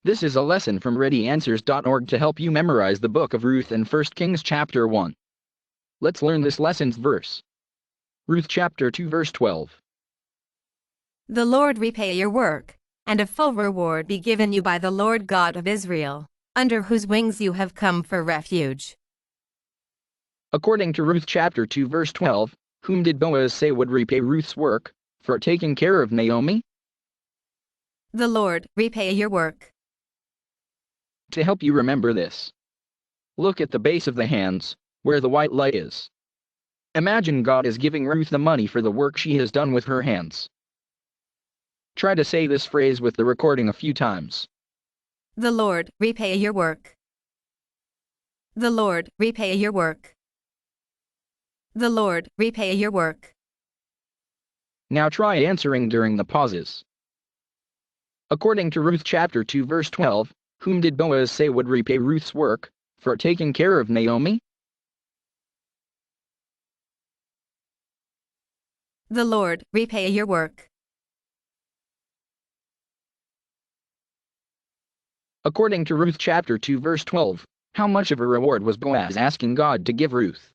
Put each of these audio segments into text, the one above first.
This is a lesson from ReadyAnswers.org to help you memorize the book of Ruth and 1 Kings chapter 1. Let's learn this lesson's verse. Ruth chapter 2 verse 12. The Lord repay your work, and a full reward be given you by the Lord God of Israel, under whose wings you have come for refuge. According to Ruth chapter 2 verse 12, whom did Boaz say would repay Ruth's work for taking care of Naomi? The Lord repay your work. To help you remember this, look at the base of the hands, where the white light is. Imagine God is giving Ruth the money for the work she has done with her hands. Try to say this phrase with the recording a few times. The Lord repay your work. The Lord repay your work. The Lord repay your work. Now try answering during the pauses. According to Ruth chapter 2 verse 12, whom did Boaz say would repay Ruth's work for taking care of Naomi? The Lord repay your work. According to Ruth chapter 2 verse 12, how much of a reward was Boaz asking God to give Ruth?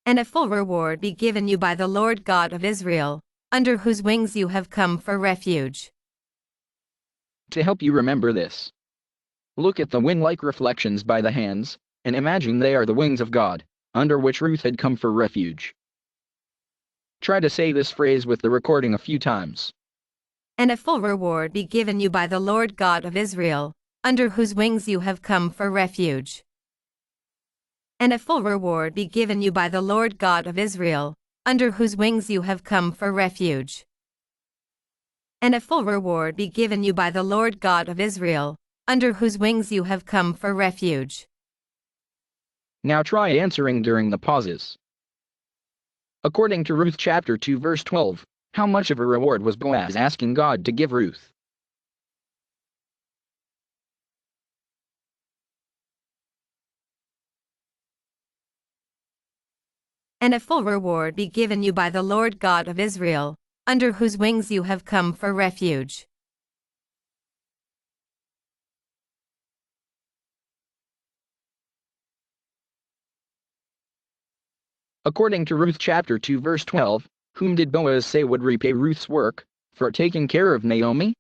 And a full reward be given you by the Lord God of Israel, under whose wings you have come for refuge. To help you remember this, look at the wing-like reflections by the hands, and imagine they are the wings of God, under which Ruth had come for refuge. Try to say this phrase with the recording a few times. And a full reward be given you by the Lord God of Israel, under whose wings you have come for refuge. And a full reward be given you by the Lord God of Israel, under whose wings you have come for refuge. And a full reward be given you by the Lord God of Israel, under whose wings you have come for refuge. Now try answering during the pauses. According to Ruth chapter 2 verse 12, how much of a reward was Boaz asking God to give Ruth? And a full reward be given you by the Lord God of Israel, under whose wings you have come for refuge. According to Ruth chapter 2 verse 12, whom did Boaz say would repay Ruth's work for taking care of Naomi?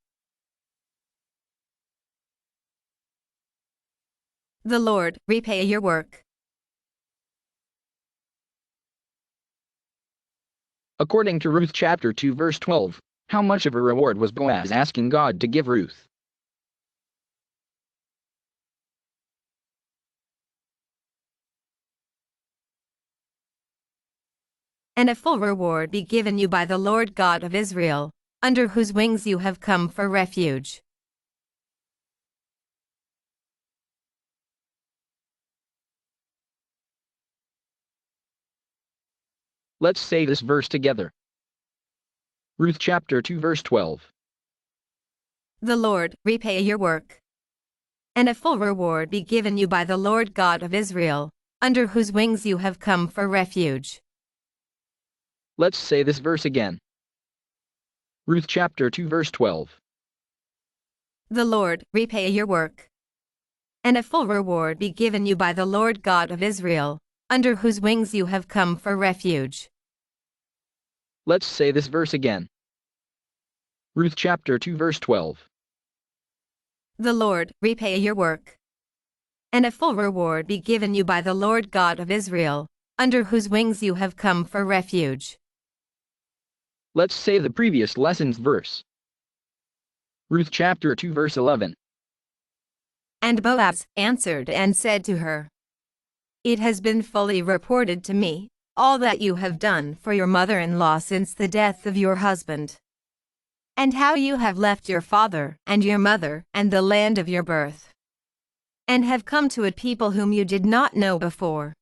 The Lord repay your work. According to Ruth chapter 2 verse 12, how much of a reward was Boaz asking God to give Ruth? And a full reward be given you by the Lord God of Israel, under whose wings you have come for refuge. Let's say this verse together. Ruth chapter 2 verse 12. The Lord repay your work. And a full reward be given you by the Lord God of Israel, under whose wings you have come for refuge. Let's say this verse again. Ruth chapter 2 verse 12. The Lord repay your work. And a full reward be given you by the Lord God of Israel, under whose wings you have come for refuge. Let's say this verse again. Ruth chapter 2 verse 12. The Lord repay your work. And a full reward be given you by the Lord God of Israel, under whose wings you have come for refuge. Let's say the previous lesson's verse. Ruth chapter 2 verse 11. And Boaz answered and said to her, It has been fully reported to me, all that you have done for your mother-in-law since the death of your husband, and how you have left your father and your mother and the land of your birth, and have come to a people whom you did not know before.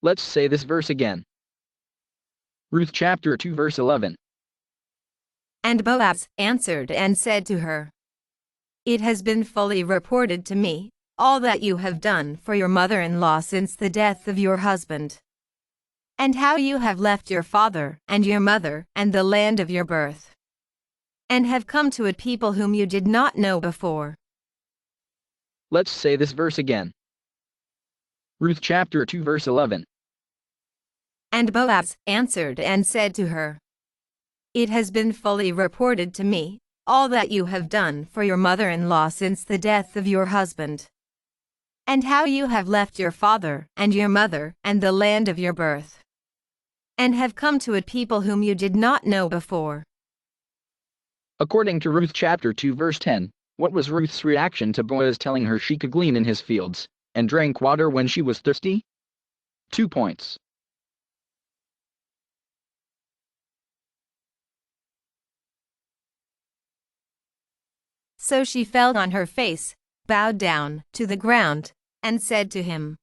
Let's say this verse again. Ruth chapter 2 verse 11. And Boaz answered and said to her, It has been fully reported to me, all that you have done for your mother-in-law since the death of your husband, and how you have left your father and your mother and the land of your birth, and have come to a people whom you did not know before. Let's say this verse again. Ruth chapter 2 verse 11. And Boaz answered and said to her, It has been fully reported to me, all that you have done for your mother-in-law since the death of your husband, and how you have left your father and your mother and the land of your birth, and have come to a people whom you did not know before. According to Ruth chapter 2 verse 10, what was Ruth's reaction to Boaz telling her she could glean in his fields and drank water when she was thirsty? 2 points. So she fell on her face, bowed down to the ground, and said to him,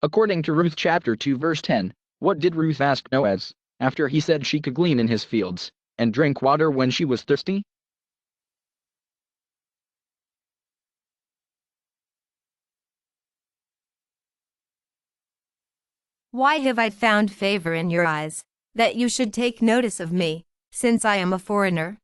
According to Ruth chapter 2 verse 10, what did Ruth ask Boaz, after he said she could glean in his fields and drink water when she was thirsty? Why have I found favor in your eyes, that you should take notice of me, since I am a foreigner?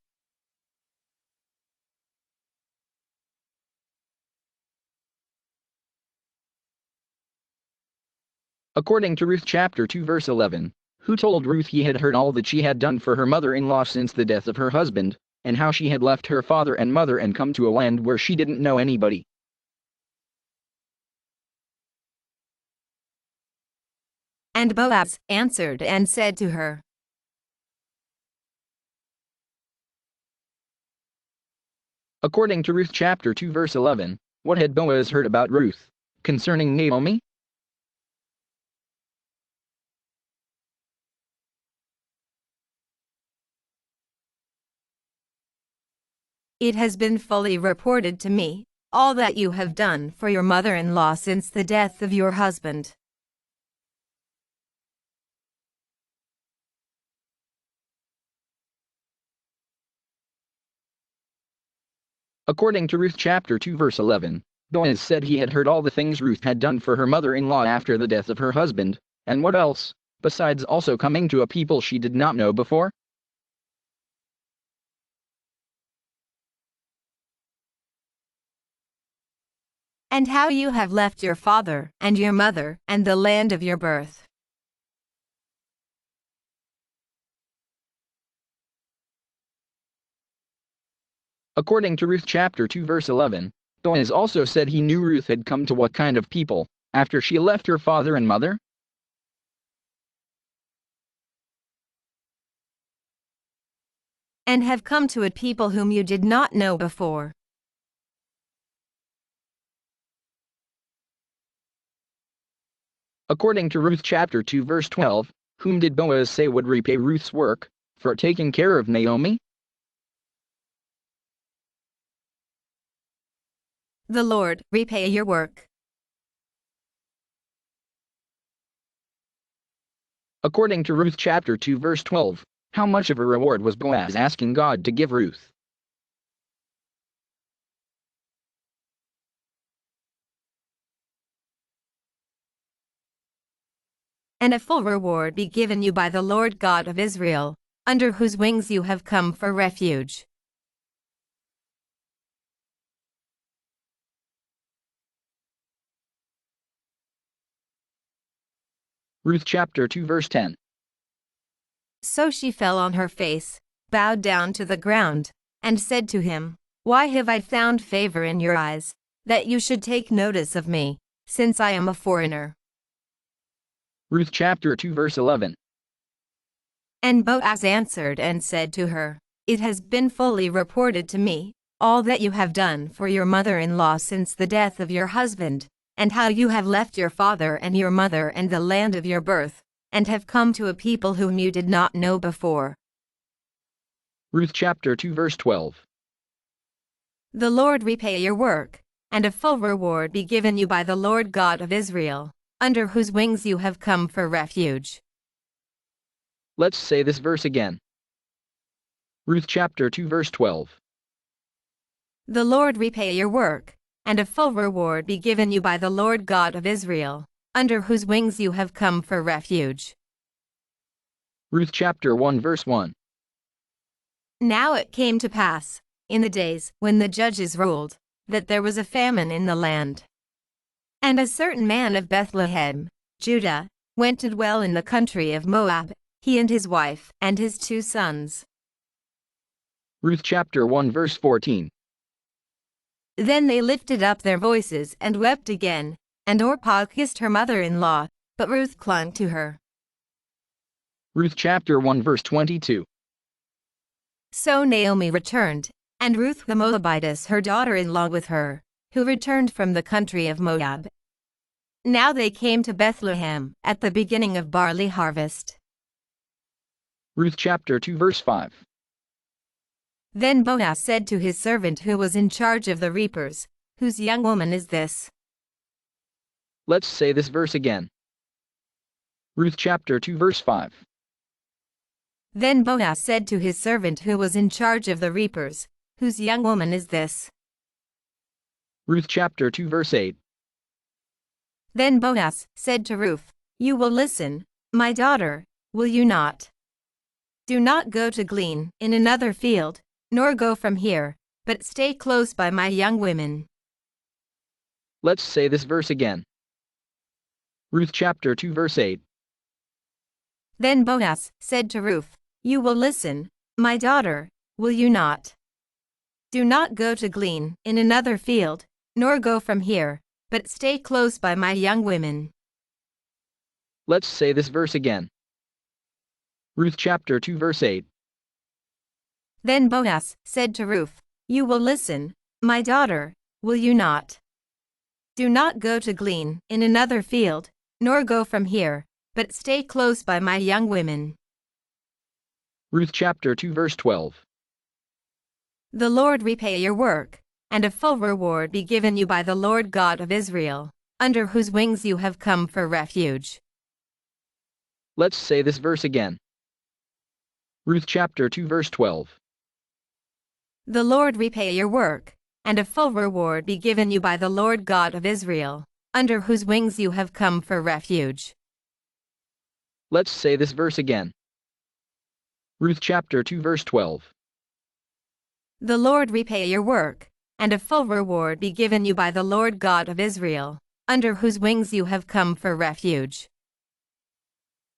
According to Ruth chapter 2 verse 11, who told Ruth he had heard all that she had done for her mother-in-law since the death of her husband, and how she had left her father and mother and come to a land where she didn't know anybody. And Boaz answered and said to her, According to Ruth chapter 2 verse 11, what had Boaz heard about Ruth concerning Naomi? It has been fully reported to me, all that you have done for your mother-in-law since the death of your husband. According to Ruth chapter 2 verse 11, Boaz said he had heard all the things Ruth had done for her mother-in-law after the death of her husband, and what else, besides also coming to a people she did not know before? And how you have left your father and your mother and the land of your birth. According to Ruth chapter 2 verse 11, Boaz also said he knew Ruth had come to what kind of people, after she left her father and mother? And have come to a people whom you did not know before. According to Ruth chapter 2 verse 12, whom did Boaz say would repay Ruth's work for taking care of Naomi? The Lord repay your work. According to Ruth chapter 2 verse 12, how much of a reward was Boaz asking God to give Ruth? And a full reward be given you by the Lord God of Israel, under whose wings you have come for refuge. Ruth chapter 2 verse 10. So she fell on her face, bowed down to the ground, and said to him, Why have I found favor in your eyes, that you should take notice of me, since I am a foreigner? Ruth chapter 2 verse 11. And Boaz answered and said to her, It has been fully reported to me, all that you have done for your mother-in-law since the death of your husband, and how you have left your father and your mother and the land of your birth, and have come to a people whom you did not know before. Ruth chapter 2 verse 12. The Lord repay your work, and a full reward be given you by the Lord God of Israel, under whose wings you have come for refuge. Let's say this verse again. Ruth chapter 2 verse 12. The Lord repay your work, and a full reward be given you by the Lord God of Israel, under whose wings you have come for refuge. Ruth chapter 1 verse 1. Now it came to pass, in the days when the judges ruled, that there was a famine in the land. And a certain man of Bethlehem, Judah, went to dwell in the country of Moab, he and his wife and his 2 sons. Ruth chapter 1 verse 14. Then they lifted up their voices and wept again, and Orpah kissed her mother-in-law, but Ruth clung to her. Ruth chapter 1 verse 22. So Naomi returned, and Ruth the Moabitess her daughter-in-law with her, who returned from the country of Moab. Now they came to Bethlehem at the beginning of barley harvest. Ruth chapter 2 verse 5. Then Boaz said to his servant who was in charge of the reapers, "Whose young woman is this?" Let's say this verse again. Ruth chapter 2 verse 5. Then Boaz said to his servant who was in charge of the reapers, "Whose young woman is this?" Ruth chapter 2 verse 8. Then Boaz said to Ruth, "You will listen, my daughter, will you not? Do not go to glean in another field, nor go from here, but stay close by my young women." Let's say this verse again. Ruth chapter 2 verse 8. Then Boaz said to Ruth, "You will listen, my daughter, will you not? Do not go to glean in another field, nor go from here, but stay close by my young women." Let's say this verse again. Ruth chapter 2 verse 8. Then Boaz said to Ruth, "You will listen, my daughter, will you not? Do not go to glean in another field, nor go from here, but stay close by my young women." Ruth chapter 2 verse 12. The Lord repay your work, and a full reward be given you by the Lord God of Israel, under whose wings you have come for refuge. Let's say this verse again. Ruth chapter 2 verse 12. The Lord repay your work, and a full reward be given you by the Lord God of Israel, under whose wings you have come for refuge. Let's say this verse again. Ruth chapter 2 verse 12. The Lord repay your work, and a full reward be given you by the Lord God of Israel, under whose wings you have come for refuge.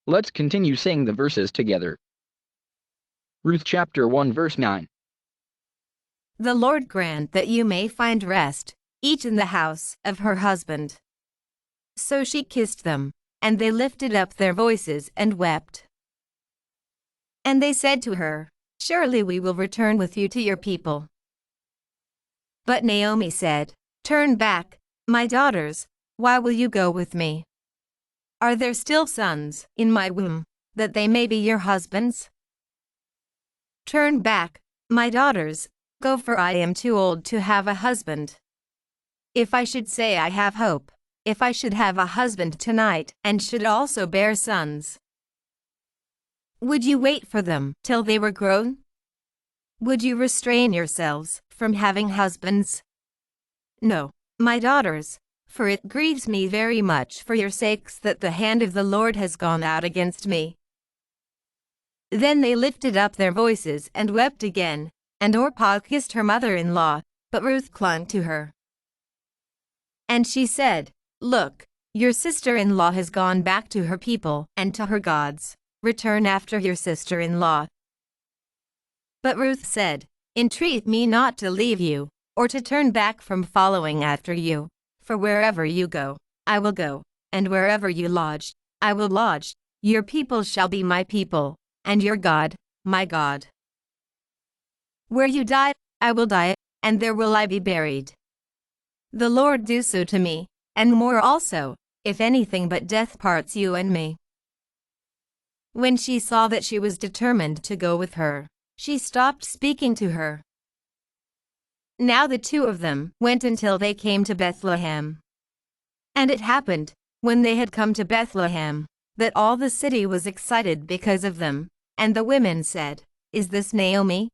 Let's continue saying the verses together. Ruth chapter 1 verse 9. The Lord grant that you may find rest, each in the house of her husband. So she kissed them, and they lifted up their voices and wept. And they said to her, "Surely we will return with you to your people." But Naomi said, "Turn back, my daughters, why will you go with me? Are there still sons in my womb, that they may be your husbands? Turn back, my daughters, go, for I am too old to have a husband. If I should say I have hope, if I should have a husband tonight and should also bear sons, would you wait for them till they were grown? Would you restrain yourselves from having husbands? No, my daughters, for it grieves me very much for your sakes that the hand of the Lord has gone out against me." Then they lifted up their voices and wept again, and Orpah kissed her mother-in-law, but Ruth clung to her. And she said, "Look, your sister-in-law has gone back to her people and to her gods. Return after your sister-in-law." But Ruth said, "Entreat me not to leave you, or to turn back from following after you, for wherever you go, I will go, and wherever you lodge, I will lodge. Your people shall be my people, and your God, my God. Where you die, I will die, and there will I be buried. The Lord do so to me, and more also, if anything but death parts you and me." When she saw that she was determined to go with her, she stopped speaking to her. Now the two of them went until they came to Bethlehem. And it happened, when they had come to Bethlehem, that all the city was excited because of them, and the women said, "Is this Naomi?"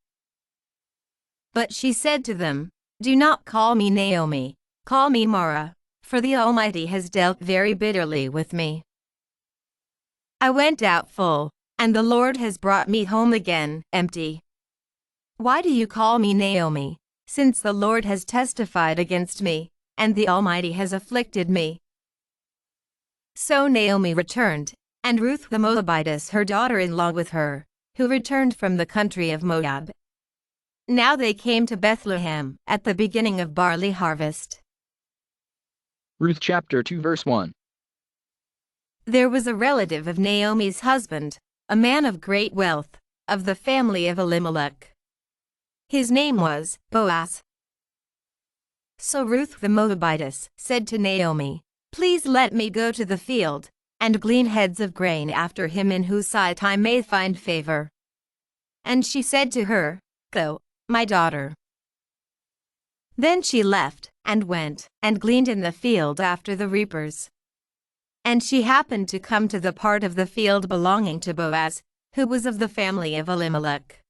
But she said to them, "Do not call me Naomi, call me Mara, for the Almighty has dealt very bitterly with me. I went out full, and the Lord has brought me home again empty. Why do you call me Naomi, since the Lord has testified against me, and the Almighty has afflicted me? So Naomi returned, and Ruth the Moabitess her daughter-in-law with her, who returned from the country of Moab. Now they came to Bethlehem at the beginning of barley harvest. Ruth chapter 2 verse 1. There was a relative of Naomi's husband, a man of great wealth, of the family of Elimelech. His name was Boaz. So Ruth the Moabitess said to Naomi, "Please let me go to the field, and glean heads of grain after him in whose sight I may find favor." And she said to her, "Go, my daughter." Then she left, and went, and gleaned in the field after the reapers. And she happened to come to the part of the field belonging to Boaz, who was of the family of Elimelech.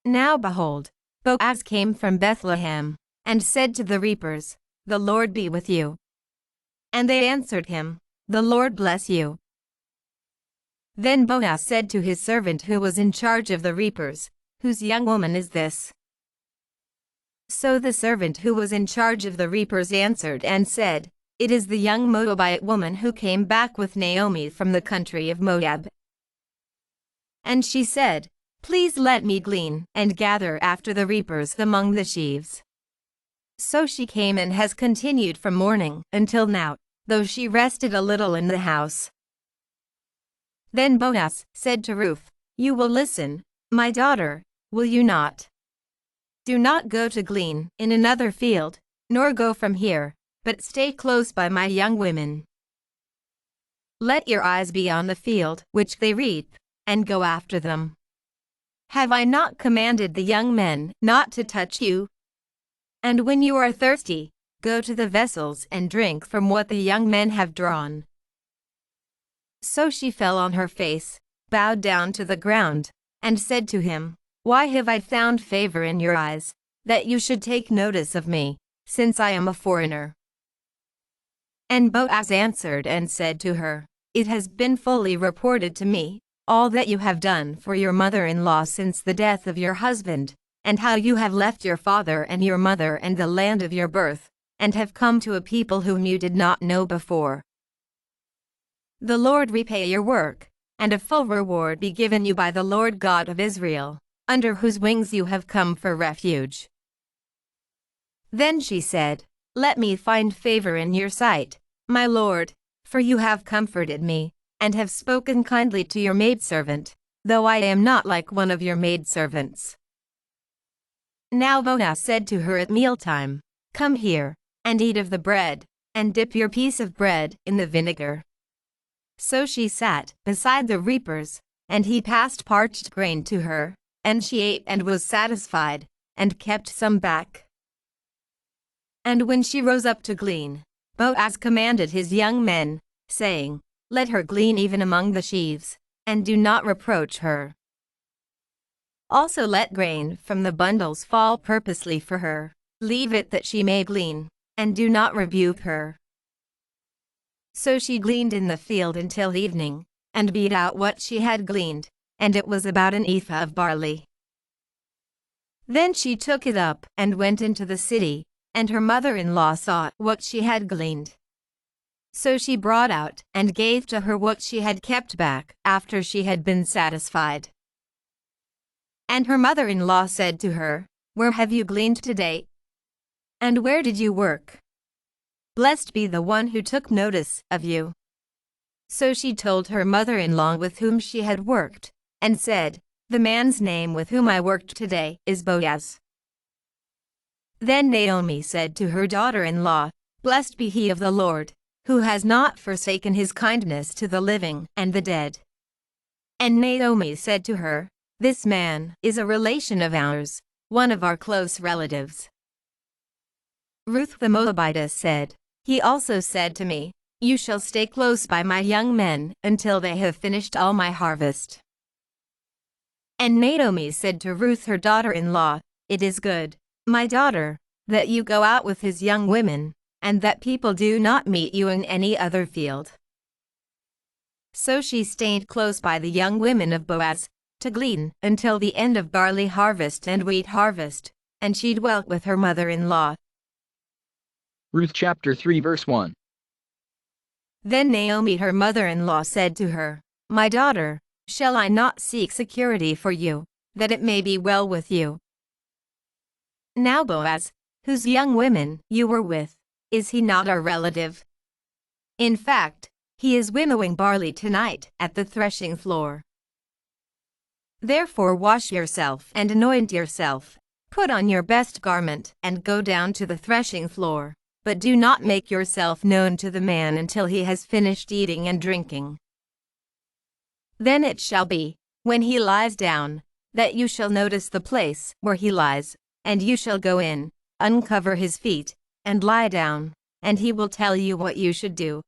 Now behold, Boaz came from Bethlehem, and said to the reapers, "The Lord be with you." And they answered him, "The Lord bless you." Then Boaz said to his servant who was in charge of the reapers, "Whose young woman is this?" So the servant who was in charge of the reapers answered and said, "It is the young Moabite woman who came back with Naomi from the country of Moab." And she said, "Please let me glean and gather after the reapers among the sheaves." So she came and has continued from morning until now, though she rested a little in the house. Then Boaz said to Ruth, "You will listen, my daughter, will you not? Do not go to glean in another field, nor go from here, but stay close by my young women. Let your eyes be on the field which they reap, and go after them. Have I not commanded the young men not to touch you? And when you are thirsty, go to the vessels and drink from what the young men have drawn." So she fell on her face, bowed down to the ground, and said to him, "Why have I found favor in your eyes, that you should take notice of me, since I am a foreigner?" And Boaz answered and said to her, "It has been fully reported to me, all that you have done for your mother-in-law since the death of your husband, and how you have left your father and your mother and the land of your birth, and have come to a people whom you did not know before. The Lord repay your work, and a full reward be given you by the Lord God of Israel, under whose wings you have come for refuge." Then she said, "Let me find favor in your sight, my lord, for you have comforted me, and have spoken kindly to your maidservant, though I am not like one of your maidservants." Now Boaz said to her at mealtime, "Come here, and eat of the bread, and dip your piece of bread in the vinegar." So she sat beside the reapers, and he passed parched grain to her, and she ate and was satisfied, and kept some back. And when she rose up to glean, Boaz commanded his young men, saying, "Let her glean even among the sheaves, and do not reproach her. Also let grain from the bundles fall purposely for her, leave it that she may glean, and do not rebuke her." So she gleaned in the field until evening, and beat out what she had gleaned, and it was about an ephah of barley. Then she took it up and went into the city, and her mother-in-law saw what she had gleaned. So she brought out and gave to her what she had kept back after she had been satisfied. And her mother-in-law said to her, "Where have you gleaned today? And where did you work? Blessed be the one who took notice of you." So she told her mother-in-law with whom she had worked, and said, "The man's name with whom I worked today is Boaz." Then Naomi said to her daughter-in-law, "Blessed be he of the Lord, who has not forsaken his kindness to the living and the dead." And Naomi said to her, "This man is a relation of ours, one of our close relatives." Ruth the Moabitess said, "He also said to me, 'You shall stay close by my young men until they have finished all my harvest.'" And Naomi said to Ruth her daughter-in-law, "It is good, my daughter, that you go out with his young women, and that people do not meet you in any other field. So she stayed close by the young women of Boaz, to glean until the end of barley harvest and wheat harvest, and she dwelt with her mother-in-law. Ruth chapter 3 verse 1. Then Naomi her mother-in-law said to her, "My daughter, shall I not seek security for you, that it may be well with you?" Now Boaz, whose young women you were with, is he not our relative? In fact, he is winnowing barley tonight at the threshing floor. Therefore wash yourself and anoint yourself, put on your best garment and go down to the threshing floor, but do not make yourself known to the man until he has finished eating and drinking. Then it shall be, when he lies down, that you shall notice the place where he lies, and you shall go in, uncover his feet, and lie down, and he will tell you what you should do.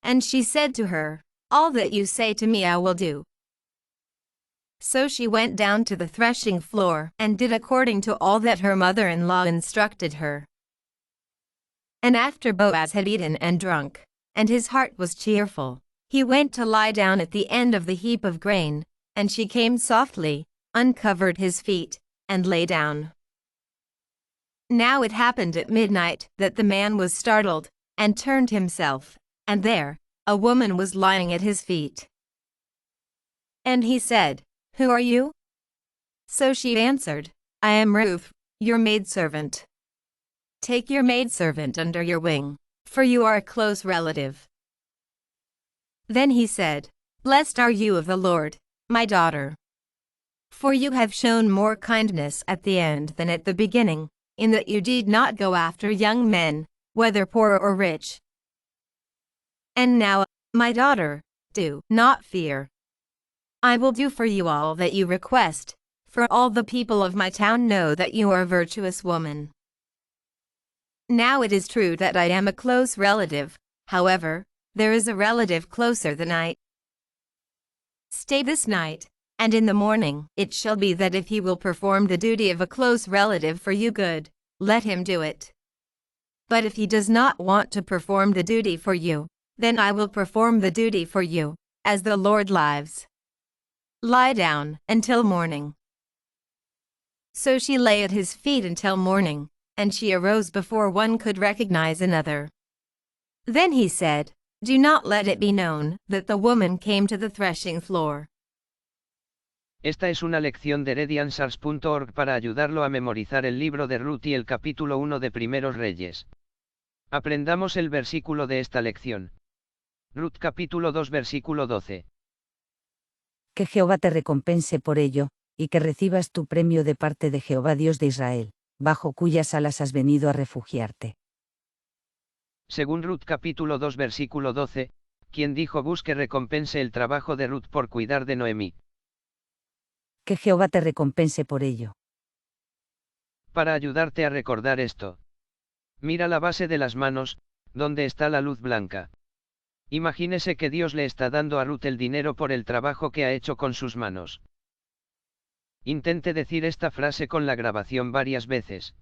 And she said to her, "All that you say to me I will do." So she went down to the threshing floor and did according to all that her mother-in-law instructed her. And after Boaz had eaten and drunk, and his heart was cheerful, he went to lie down at the end of the heap of grain, and she came softly, uncovered his feet, and lay down. Now it happened at midnight that the man was startled, and turned himself, and there, a woman was lying at his feet. And he said, "Who are you?" So she answered, "I am Ruth, your maidservant. Take your maidservant under your wing, for you are a close relative." Then he said, "Blessed are you of the Lord, my daughter. For you have shown more kindness at the end than at the beginning, in that you did not go after young men, whether poor or rich. And now, my daughter, do not fear. I will do for you all that you request, for all the people of my town know that you are a virtuous woman. Now it is true that I am a close relative, however, there is a relative closer than I. Stay this night, and in the morning it shall be that if he will perform the duty of a close relative for you good, let him do it. But if he does not want to perform the duty for you, then I will perform the duty for you, as the Lord lives. Lie down until morning." So she lay at his feet until morning, and she arose before one could recognize another. Then he said, "Do not let it be known that the woman came to the threshing floor." Esta es una lección de Rediansars.org para ayudarlo a memorizar el libro de Ruth y el capítulo 1 de Primeros Reyes. Aprendamos el versículo de esta lección. Ruth capítulo 2 versículo 12. Que Jehová te recompense por ello, y que recibas tu premio de parte de Jehová Dios de Israel, bajo cuyas alas has venido a refugiarte. Según Ruth capítulo 2 versículo 12, quien dijo busque recompense el trabajo de Ruth por cuidar de Noemí. Que Jehová te recompense por ello. Para ayudarte a recordar esto. Mira la base de las manos, donde está la luz blanca. Imagínese que Dios le está dando a Ruth el dinero por el trabajo que ha hecho con sus manos. Intente decir esta frase con la grabación varias veces.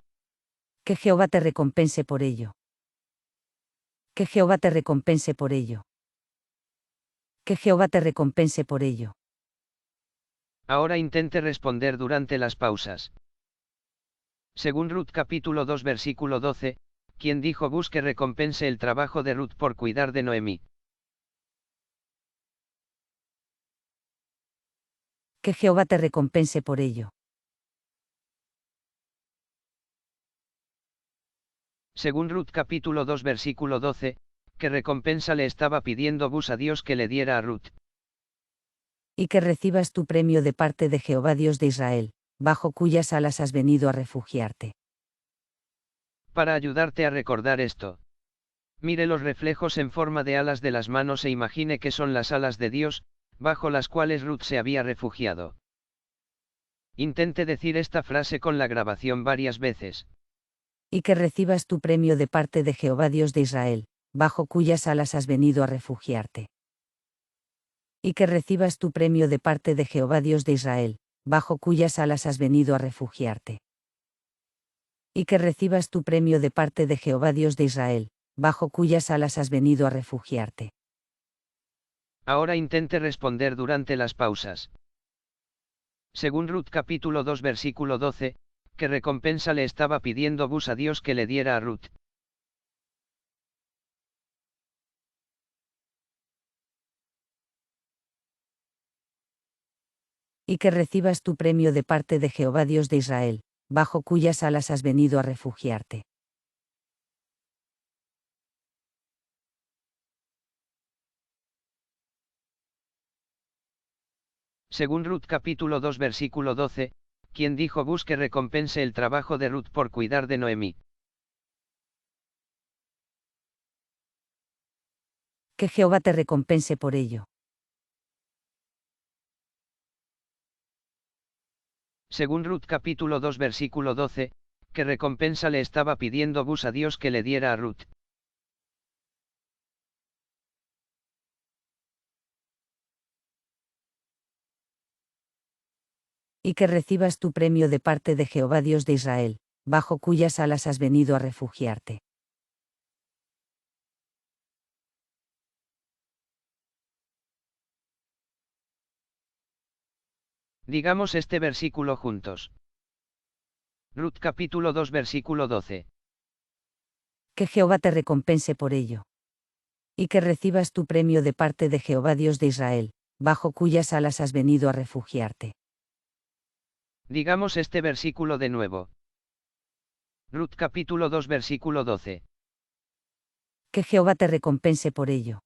Que Jehová te recompense por ello. Que Jehová te recompense por ello. Que Jehová te recompense por ello. Ahora intente responder durante las pausas. Según Ruth capítulo 2 versículo 12, quien dijo busque recompense el trabajo de Ruth por cuidar de Noemí. Que Jehová te recompense por ello. Según Ruth capítulo 2 versículo 12, ¿qué recompensa le estaba pidiendo Bus a Dios que le diera a Ruth? Y que recibas tu premio de parte de Jehová Dios de Israel, bajo cuyas alas has venido a refugiarte. Para ayudarte a recordar esto. Mire los reflejos en forma de alas de las manos e imagine que son las alas de Dios, bajo las cuales Ruth se había refugiado. Intente decir esta frase con la grabación varias veces. Y que recibas tu premio de parte de Jehová Dios de Israel, bajo cuyas alas has venido a refugiarte. Y que recibas tu premio de parte de Jehová Dios de Israel, bajo cuyas alas has venido a refugiarte. y que recibas tu premio de parte de Jehová Dios de Israel, bajo cuyas alas has venido a refugiarte. Ahora intente responder durante las pausas. Según Ruth capítulo 2 versículo 12, ¿qué recompensa le estaba pidiendo Bus a Dios que le diera a Ruth? Y que recibas tu premio de parte de Jehová Dios de Israel, bajo cuyas alas has venido a refugiarte. Según Ruth capítulo 2 versículo 12, ¿quién dijo Bus que recompense el trabajo de Ruth por cuidar de Noemí? Que Jehová te recompense por ello. Según Ruth capítulo 2 versículo 12, ¿qué recompensa le estaba pidiendo Bus a Dios que le diera a Ruth? Y que recibas tu premio de parte de Jehová Dios de Israel, bajo cuyas alas has venido a refugiarte. Digamos este versículo juntos. Ruth capítulo 2 versículo 12. Que Jehová te recompense por ello. Y que recibas tu premio de parte de Jehová Dios de Israel, bajo cuyas alas has venido a refugiarte. Digamos este versículo de nuevo. Ruth capítulo 2 versículo 12. Que Jehová te recompense por ello.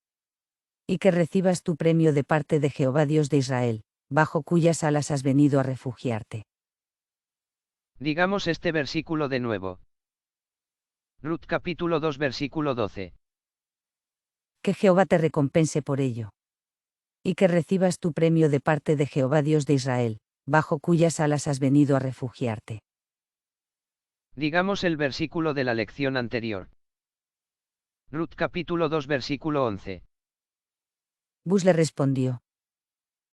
Y que recibas tu premio de parte de Jehová Dios de Israel, bajo cuyas alas has venido a refugiarte. Digamos este versículo de nuevo. Ruth capítulo 2 versículo 12. Que Jehová te recompense por ello. Y que recibas tu premio de parte de Jehová Dios de Israel, bajo cuyas alas has venido a refugiarte. Digamos el versículo de la lección anterior. Ruth capítulo 2 versículo 11. Bus le respondió.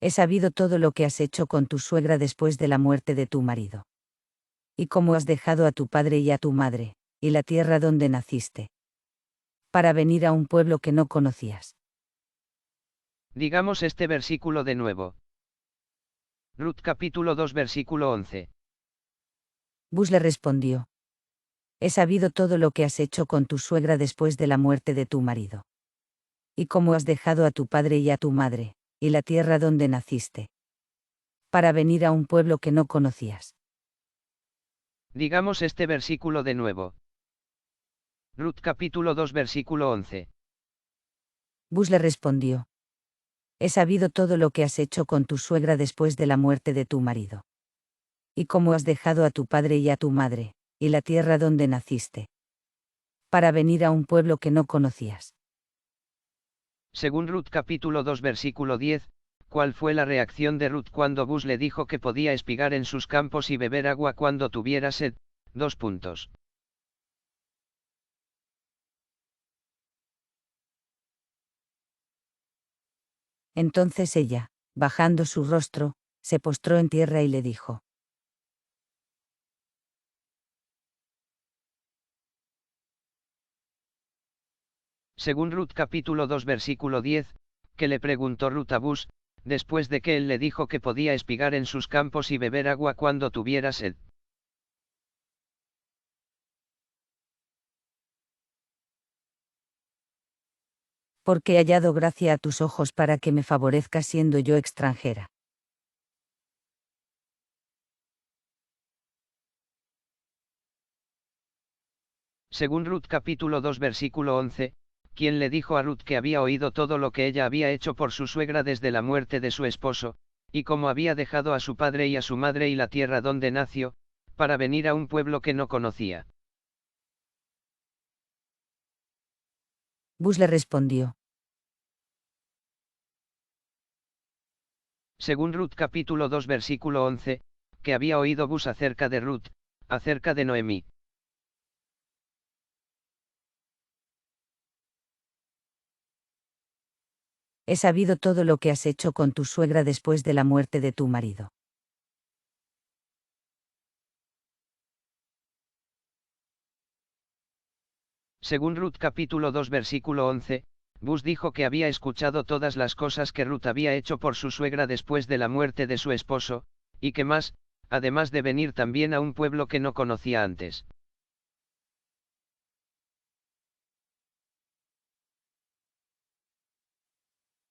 He sabido todo lo que has hecho con tu suegra después de la muerte de tu marido. Y cómo has dejado a tu padre y a tu madre, y la tierra donde naciste, para venir a un pueblo que no conocías. Digamos este versículo de nuevo. Ruth capítulo 2 versículo 11. Bus le respondió. He sabido todo lo que has hecho con tu suegra después de la muerte de tu marido. Y cómo has dejado a tu padre y a tu madre, y la tierra donde naciste, para venir a un pueblo que no conocías. Digamos este versículo de nuevo. Ruth capítulo 2 versículo 11. Bus le respondió. He sabido todo lo que has hecho con tu suegra después de la muerte de tu marido. Y cómo has dejado a tu padre y a tu madre, y la tierra donde naciste, para venir a un pueblo que no conocías. Según Ruth capítulo 2 versículo 10, ¿cuál fue la reacción de Ruth cuando Bus le dijo que podía espigar en sus campos y beber agua cuando tuviera sed? 2 puntos. Entonces ella, bajando su rostro, se postró en tierra y le dijo. Según Ruth capítulo 2 versículo 10, que le preguntó Ruth a Bus, después de que él le dijo que podía espigar en sus campos y beber agua cuando tuviera sed. Porque he hallado gracia a tus ojos para que me favorezcas siendo yo extranjera. Según Ruth capítulo 2 versículo 11, quien le dijo a Ruth que había oído todo lo que ella había hecho por su suegra desde la muerte de su esposo, y cómo había dejado a su padre y a su madre y la tierra donde nació, para venir a un pueblo que no conocía. Bus le respondió. Según Ruth capítulo 2 versículo 11, que había oído Bus acerca de Ruth, acerca de Noemí. He sabido todo lo que has hecho con tu suegra después de la muerte de tu marido. Según Ruth capítulo 2 versículo 11, Bus dijo que había escuchado todas las cosas que Ruth había hecho por su suegra después de la muerte de su esposo, y que más, además de venir también a un pueblo que no conocía antes.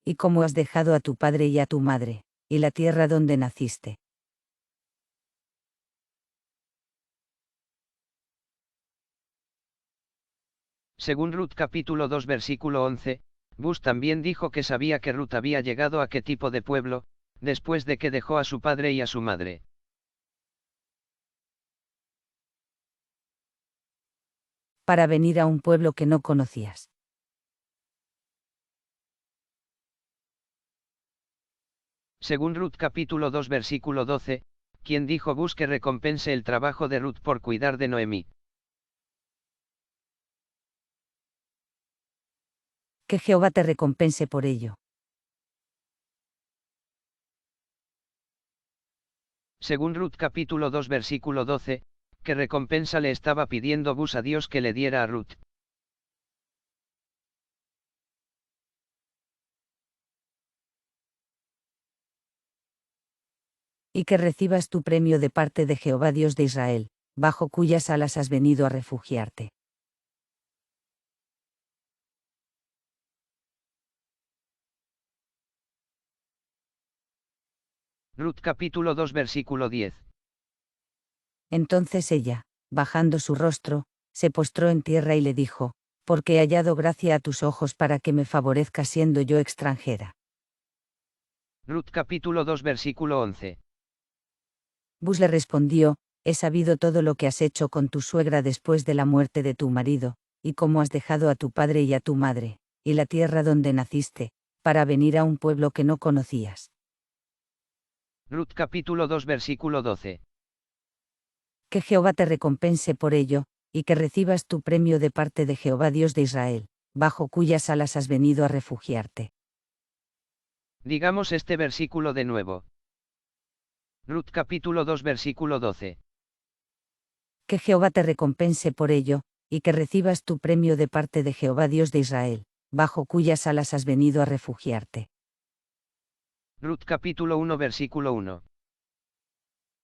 Y como has dejado a tu padre y a tu madre, y la tierra donde naciste. Según Ruth capítulo 2 versículo 11, Bus también dijo que sabía que Ruth había llegado a qué tipo de pueblo, después de que dejó a su padre y a su madre. Para venir a un pueblo que no conocías. Según Ruth capítulo 2 versículo 12, quien dijo Bus que recompense el trabajo de Ruth por cuidar de Noemí. Que Jehová te recompense por ello. Según Ruth capítulo 2 versículo 12, ¿qué recompensa le estaba pidiendo Bus a Dios que le diera a Ruth? Y que recibas tu premio de parte de Jehová Dios de Israel, bajo cuyas alas has venido a refugiarte. Ruth capítulo 2 versículo 10. Entonces ella, bajando su rostro, se postró en tierra y le dijo, porque he hallado gracia a tus ojos para que me favorezca siendo yo extranjera. Ruth capítulo 2 versículo 11. Bus le respondió, he sabido todo lo que has hecho con tu suegra después de la muerte de tu marido, y cómo has dejado a tu padre y a tu madre, y la tierra donde naciste, para venir a un pueblo que no conocías. Ruth capítulo 2 versículo 12. Que Jehová te recompense por ello, y que recibas tu premio de parte de Jehová Dios de Israel, bajo cuyas alas has venido a refugiarte. Digamos este versículo de nuevo. Ruth capítulo 2 versículo 12. Que Jehová te recompense por ello, y que recibas tu premio de parte de Jehová Dios de Israel, bajo cuyas alas has venido a refugiarte. Ruth capítulo 1 versículo 1.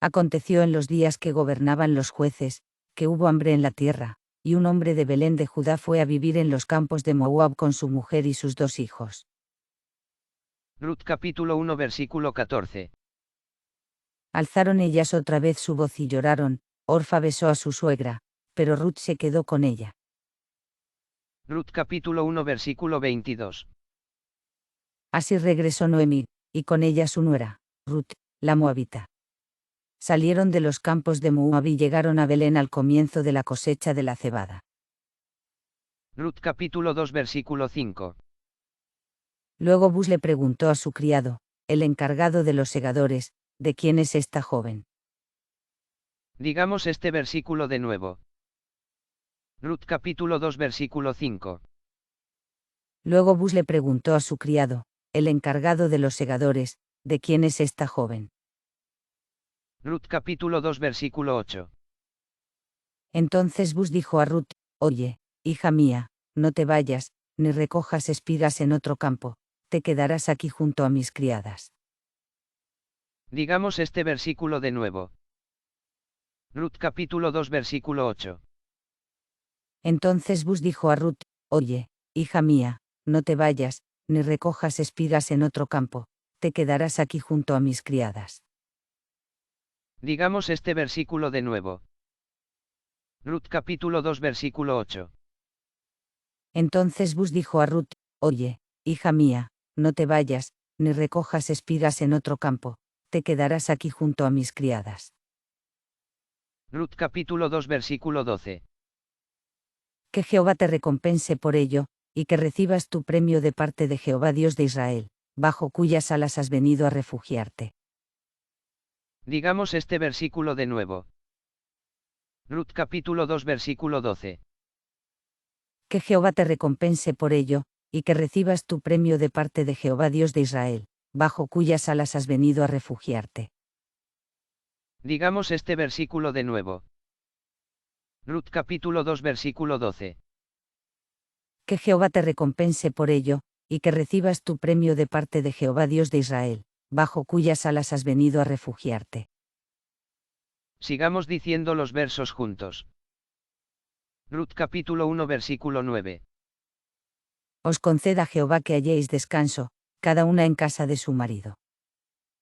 Aconteció en los días que gobernaban los jueces, que hubo hambre en la tierra, y un hombre de Belén de Judá fue a vivir en los campos de Moab con su mujer y sus 2 hijos. Ruth capítulo 1 versículo 14. Alzaron ellas otra vez su voz y lloraron, Orfa besó a su suegra, pero Ruth se quedó con ella. Ruth capítulo 1 versículo 22. Así regresó Noemí, y con ella su nuera, Ruth, la moabita. Salieron de los campos de Moab y llegaron a Belén al comienzo de la cosecha de la cebada. Ruth capítulo 2 versículo 5. Luego Bus le preguntó a su criado, el encargado de los segadores, ¿de quién es esta joven? Digamos este versículo de nuevo. Ruth capítulo 2 versículo 5. Luego Bus le preguntó a su criado, el encargado de los segadores, ¿de quién es esta joven? Ruth capítulo 2 versículo 8. Entonces Bus dijo a Ruth, oye, hija mía, no te vayas, ni recojas espigas en otro campo, te quedarás aquí junto a mis criadas. Digamos este versículo de nuevo. Ruth capítulo 2 versículo 8. Entonces Bus dijo a Ruth, oye, hija mía, no te vayas, ni recojas espigas en otro campo, te quedarás aquí junto a mis criadas. Digamos este versículo de nuevo. Ruth capítulo 2 versículo 8. Entonces Bus dijo a Ruth, oye, hija mía, no te vayas, ni recojas espigas en otro campo, te quedarás aquí junto a mis criadas. Ruth capítulo 2 versículo 12. Que Jehová te recompense por ello, y que recibas tu premio de parte de Jehová Dios de Israel, bajo cuyas alas has venido a refugiarte. Digamos este versículo de nuevo. Ruth capítulo 2 versículo 12. Que Jehová te recompense por ello, y que recibas tu premio de parte de Jehová Dios de Israel, bajo cuyas alas has venido a refugiarte. Digamos este versículo de nuevo. Ruth capítulo 2 versículo 12. Que Jehová te recompense por ello, y que recibas tu premio de parte de Jehová Dios de Israel, bajo cuyas alas has venido a refugiarte. Sigamos diciendo los versos juntos. Ruth capítulo 1 versículo 9. Os conceda Jehová que halléis descanso, cada una en casa de su marido.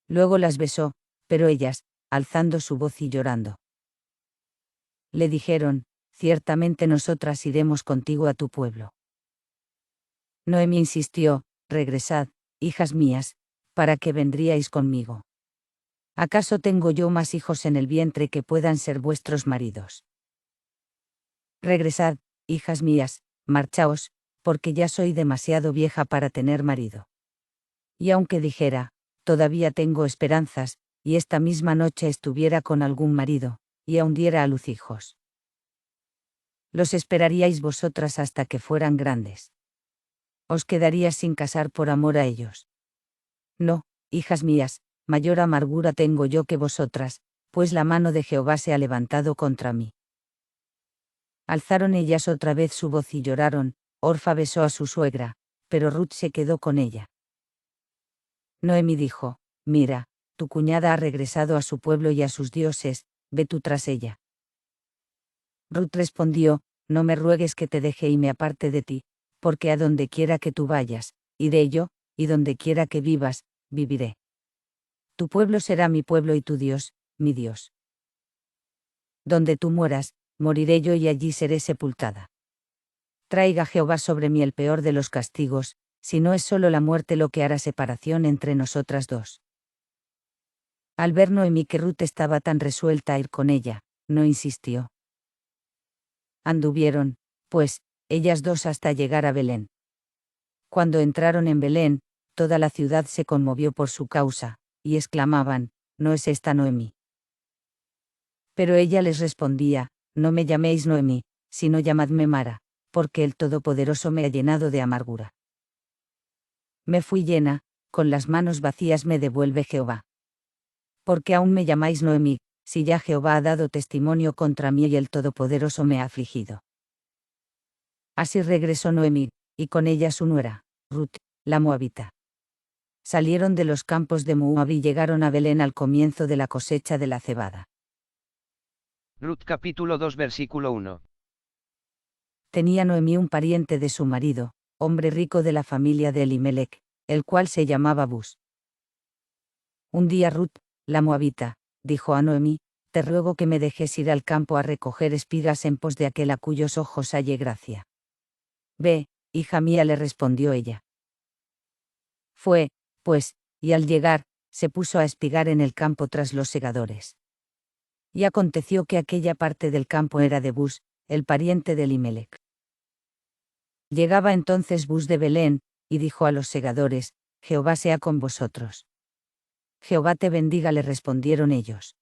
Luego las besó, pero ellas, alzando su voz y llorando, le dijeron, ciertamente nosotras iremos contigo a tu pueblo. Noemi insistió, regresad, hijas mías, ¿para qué vendríais conmigo? ¿Acaso tengo yo más hijos en el vientre que puedan ser vuestros maridos? Regresad, hijas mías, marchaos, porque ya soy demasiado vieja para tener marido. Y aunque dijera, todavía tengo esperanzas, y esta misma noche estuviera con algún marido, y aun diera a luz hijos. Los esperaríais vosotras hasta que fueran grandes. Os quedarías sin casar por amor a ellos. No, hijas mías, mayor amargura tengo yo que vosotras, pues la mano de Jehová se ha levantado contra mí. Alzaron ellas otra vez su voz y lloraron. Orfa besó a su suegra, pero Ruth se quedó con ella. Noemi dijo, mira, tu cuñada ha regresado a su pueblo y a sus dioses, ve tú tras ella. Ruth respondió, no me ruegues que te deje y me aparte de ti, porque a donde quiera que tú vayas, iré yo, y donde quiera que vivas, viviré. Tu pueblo será mi pueblo y tu Dios, mi Dios. Donde tú mueras, moriré yo y allí seré sepultada. Traiga Jehová sobre mí el peor de los castigos, si no es solo la muerte lo que hará separación entre nosotras dos. Al ver Noemi que Ruth estaba tan resuelta a ir con ella, no insistió. Anduvieron, pues, ellas dos hasta llegar a Belén. Cuando entraron en Belén, toda la ciudad se conmovió por su causa, y exclamaban, ¿no es esta Noemi? Pero ella les respondía, no me llaméis Noemi, sino llamadme Mara, porque el Todopoderoso me ha llenado de amargura. Me fui llena, con las manos vacías me devuelve Jehová. Porque aún me llamáis Noemi, si ya Jehová ha dado testimonio contra mí y el Todopoderoso me ha afligido. Así regresó Noemi, y con ella su nuera, Ruth, la moabita. Salieron de los campos de Moab y llegaron a Belén al comienzo de la cosecha de la cebada. Ruth capítulo 2 versículo 1. Tenía Noemi un pariente de su marido, hombre rico de la familia de Elimelech, el cual se llamaba Bus. Un día Ruth, la moabita, dijo a Noemi, te ruego que me dejes ir al campo a recoger espigas en pos de aquel a cuyos ojos halle gracia. Ve, hija mía, le respondió ella. Fue, pues, y al llegar, se puso a espigar en el campo tras los segadores. Y aconteció que aquella parte del campo era de Bus, el pariente de Elimelech. Llegaba entonces Bus de Belén, y dijo a los segadores, Jehová sea con vosotros. Jehová te bendiga, le respondieron ellos.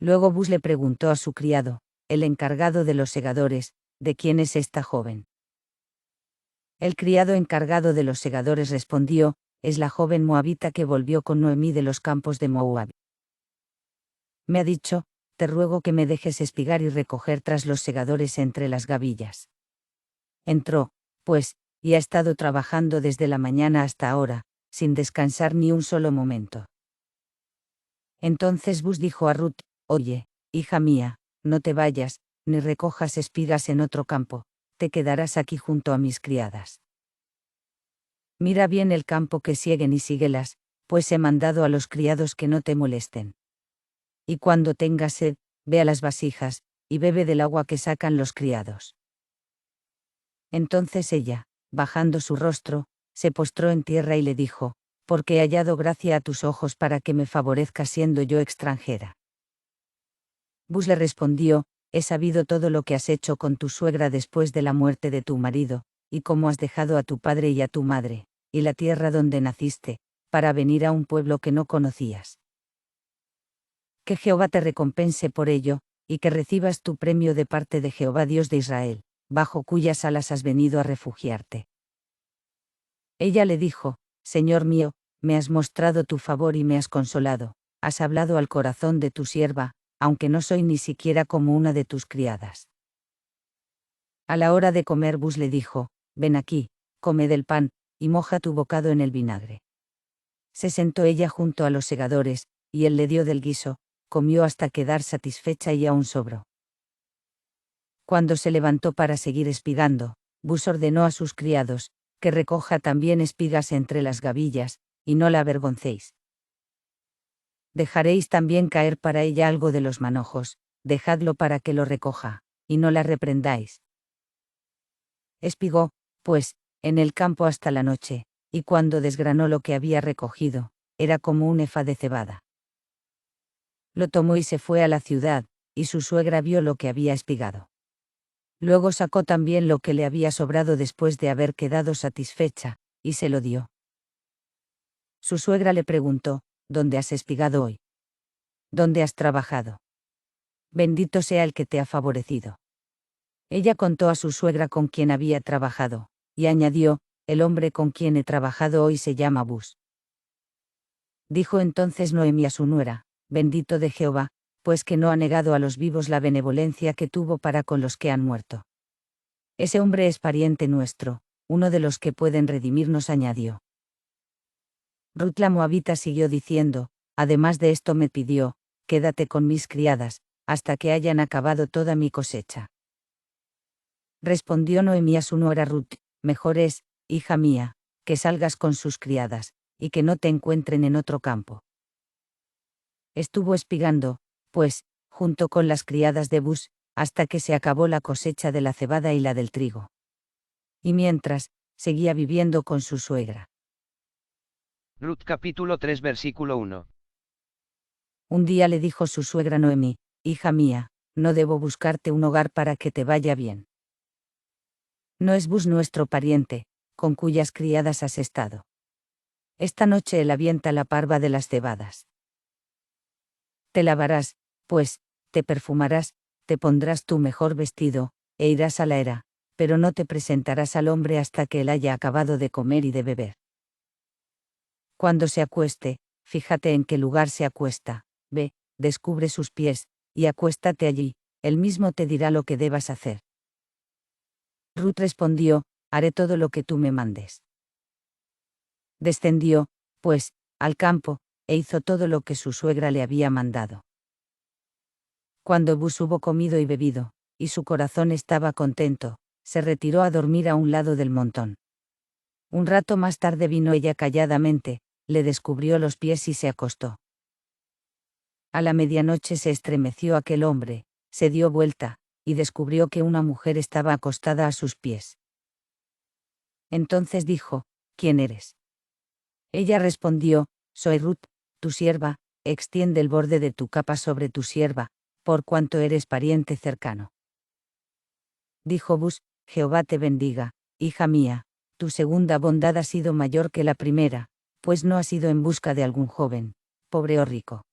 Luego Bus le preguntó a su criado, el encargado de los segadores, ¿de quién es esta joven? El criado encargado de los segadores respondió, es la joven moabita que volvió con Noemí de los campos de Moab. Me ha dicho, te ruego que me dejes espigar y recoger tras los segadores entre las gavillas. Entró, pues, y ha estado trabajando desde la mañana hasta ahora, sin descansar ni un solo momento. Entonces Bus dijo a Ruth, oye, hija mía, no te vayas, ni recojas espigas en otro campo, te quedarás aquí junto a mis criadas. Mira bien el campo que sieguen y síguelas, pues he mandado a los criados que no te molesten. Y cuando tengas sed, ve a las vasijas, y bebe del agua que sacan los criados. Entonces ella, bajando su rostro, se postró en tierra y le dijo, porque he hallado gracia a tus ojos para que me favorezca siendo yo extranjera. Bus le respondió, he sabido todo lo que has hecho con tu suegra después de la muerte de tu marido, y cómo has dejado a tu padre y a tu madre, y la tierra donde naciste, para venir a un pueblo que no conocías. Que Jehová te recompense por ello, y que recibas tu premio de parte de Jehová Dios de Israel, bajo cuyas alas has venido a refugiarte. Ella le dijo, Señor mío, me has mostrado tu favor y me has consolado, has hablado al corazón de tu sierva, aunque no soy ni siquiera como una de tus criadas. A la hora de comer Bus le dijo, ven aquí, come del pan, y moja tu bocado en el vinagre. Se sentó ella junto a los segadores, y él le dio del guiso, comió hasta quedar satisfecha y aún sobró. Cuando se levantó para seguir espigando, Bus ordenó a sus criados, que recoja también espigas entre las gavillas, y no la avergoncéis. Dejaréis también caer para ella algo de los manojos, dejadlo para que lo recoja, y no la reprendáis. Espigó, pues, en el campo hasta la noche, y cuando desgranó lo que había recogido, era como un efa de cebada. Lo tomó y se fue a la ciudad, y su suegra vio lo que había espigado. Luego sacó también lo que le había sobrado después de haber quedado satisfecha, y se lo dio. Su suegra le preguntó, ¿dónde has espigado hoy? ¿Dónde has trabajado? Bendito sea el que te ha favorecido. Ella contó a su suegra con quien había trabajado, y añadió, el hombre con quien he trabajado hoy se llama Bus. Dijo entonces Noemi a su nuera, bendito de Jehová, pues que no ha negado a los vivos la benevolencia que tuvo para con los que han muerto. Ese hombre es pariente nuestro, uno de los que pueden redimirnos, añadió. Ruth la moabita siguió diciendo, además de esto me pidió, quédate con mis criadas, hasta que hayan acabado toda mi cosecha. Respondió Noemi a su nuera Ruth, mejor es, hija mía, que salgas con sus criadas, y que no te encuentren en otro campo. Estuvo espigando, pues, junto con las criadas de Bus, hasta que se acabó la cosecha de la cebada y la del trigo. Y mientras, seguía viviendo con su suegra. Ruth capítulo 3 versículo 1. Un día le dijo su suegra Noemi, hija mía, no debo buscarte un hogar para que te vaya bien. No es Bus nuestro pariente, con cuyas criadas has estado. Esta noche él avienta la parva de las cebadas. Te lavarás, pues, te perfumarás, te pondrás tu mejor vestido, e irás a la era, pero no te presentarás al hombre hasta que él haya acabado de comer y de beber. Cuando se acueste, fíjate en qué lugar se acuesta, ve, descubre sus pies, y acuéstate allí, él mismo te dirá lo que debas hacer. Ruth respondió, haré todo lo que tú me mandes. Descendió, pues, al campo, e hizo todo lo que su suegra le había mandado. Cuando Bus hubo comido y bebido, y su corazón estaba contento, se retiró a dormir a un lado del montón. Un rato más tarde vino ella calladamente, le descubrió los pies y se acostó. A la medianoche se estremeció aquel hombre, se dio vuelta, y descubrió que una mujer estaba acostada a sus pies. Entonces dijo, ¿quién eres? Ella respondió, soy Ruth, tu sierva, extiende el borde de tu capa sobre tu sierva, por cuanto eres pariente cercano. Dijo Bus, Jehová te bendiga, hija mía, tu segunda bondad ha sido mayor que la primera, pues no has ido en busca de algún joven, pobre o rico.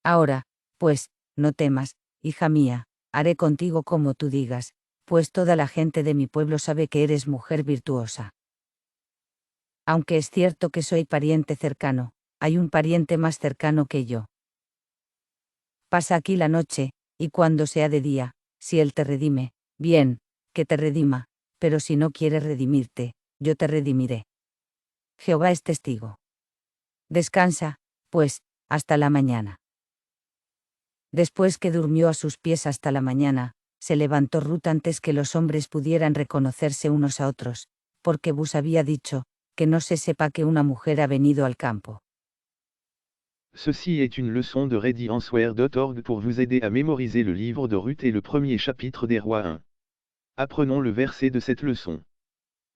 Ahora, pues, no temas, hija mía, haré contigo como tú digas, pues toda la gente de mi pueblo sabe que eres mujer virtuosa. Aunque es cierto que soy pariente cercano, hay un pariente más cercano que yo. Pasa aquí la noche, y cuando sea de día, si él te redime, bien, que te redima, pero si no quiere redimirte, yo te redimiré. Jehová es testigo. Descansa, pues, hasta la mañana. Después que durmió a sus pies hasta la mañana, se levantó Ruth antes que los hombres pudieran reconocerse unos a otros, porque Bus había dicho, que no se sepa que una mujer ha venido al campo. Ceci est une leçon de readyanswer.org pour vous aider à mémoriser le livre de Ruth et le premier chapitre des Rois 1. Apprenons le verset de cette leçon.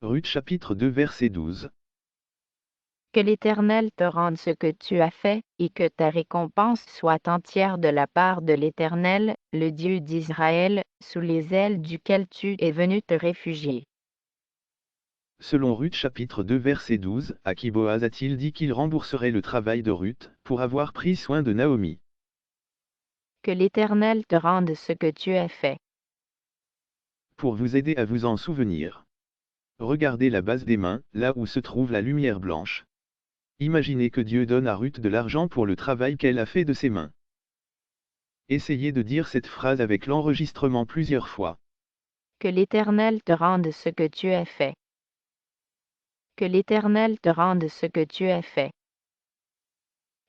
Ruth chapitre 2 verset 12. Que l'Éternel te rende ce que tu as fait, et que ta récompense soit entière de la part de l'Éternel, le Dieu d'Israël, sous les ailes duquel tu es venu te réfugier. Selon Ruth chapitre 2 verset 12, à qui Boaz a-t-il dit qu'il rembourserait le travail de Ruth, pour avoir pris soin de Naomi. Que l'Éternel te rende ce que tu as fait. Pour vous aider à vous en souvenir. Regardez la base des mains, là où se trouve la lumière blanche. Imaginez que Dieu donne à Ruth de l'argent pour le travail qu'elle a fait de ses mains. Essayez de dire cette phrase avec l'enregistrement plusieurs fois. Que l'Éternel te rende ce que tu as fait. Que l'Éternel te rende ce que tu as fait.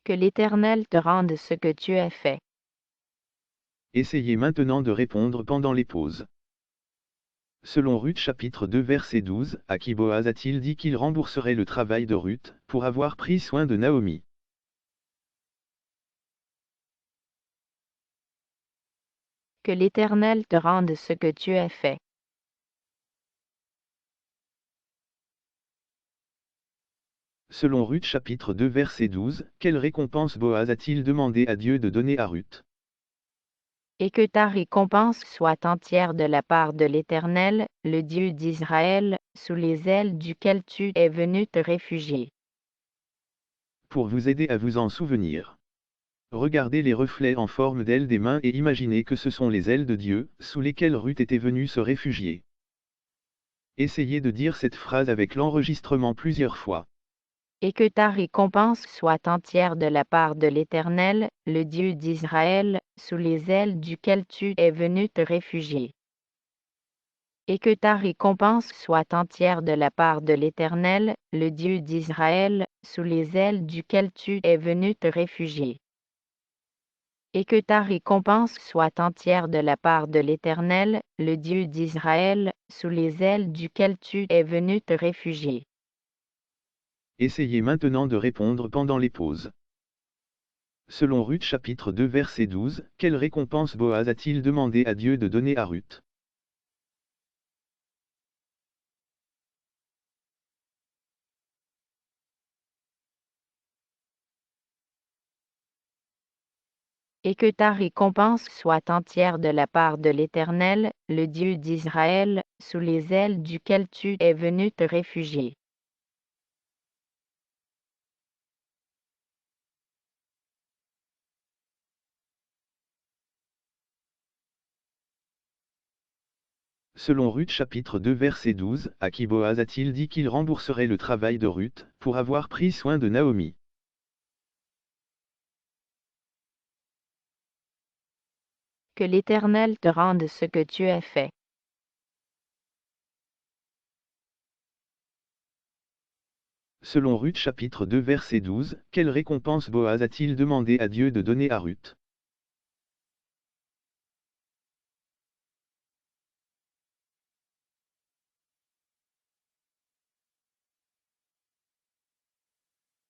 Que l'Éternel te rende ce que tu as fait. Essayez maintenant de répondre pendant les pauses. Selon Ruth chapitre 2 verset 12, à qui Boaz a-t-il dit qu'il rembourserait le travail de Ruth, pour avoir pris soin de Naomi? Que l'Éternel te rende ce que tu as fait. Selon Ruth chapitre 2 verset 12, quelle récompense Boaz a-t-il demandé à Dieu de donner à Ruth? Et que ta récompense soit entière de la part de l'Éternel, le Dieu d'Israël, sous les ailes duquel tu es venu te réfugier. Pour vous aider à vous en souvenir. Regardez les reflets en forme d'ailes des mains et imaginez que ce sont les ailes de Dieu, sous lesquelles Ruth était venue se réfugier. Essayez de dire cette phrase avec l'enregistrement plusieurs fois. Et que ta récompense soit entière de la part de l'Éternel, le Dieu d'Israël, sous les ailes duquel tu es venu te réfugier. Et que ta récompense soit entière de la part de l'Éternel, le Dieu d'Israël, sous les ailes duquel tu es venu te réfugier. Et que ta récompense soit entière de la part de l'Éternel, le Dieu d'Israël, sous les ailes duquel tu es venu te réfugier. Essayez maintenant de répondre pendant les pauses. Selon Ruth chapitre 2 verset 12, quelle récompense Boaz a-t-il demandé à Dieu de donner à Ruth? Et que ta récompense soit entière de la part de l'Éternel, le Dieu d'Israël, sous les ailes duquel tu es venu te réfugier. Selon Ruth chapitre 2 verset 12, à qui Boaz a-t-il dit qu'il rembourserait le travail de Ruth, pour avoir pris soin de Naomi? Que l'Éternel te rende ce que tu as fait. Selon Ruth chapitre 2 verset 12, quelle récompense Boaz a-t-il demandé à Dieu de donner à Ruth?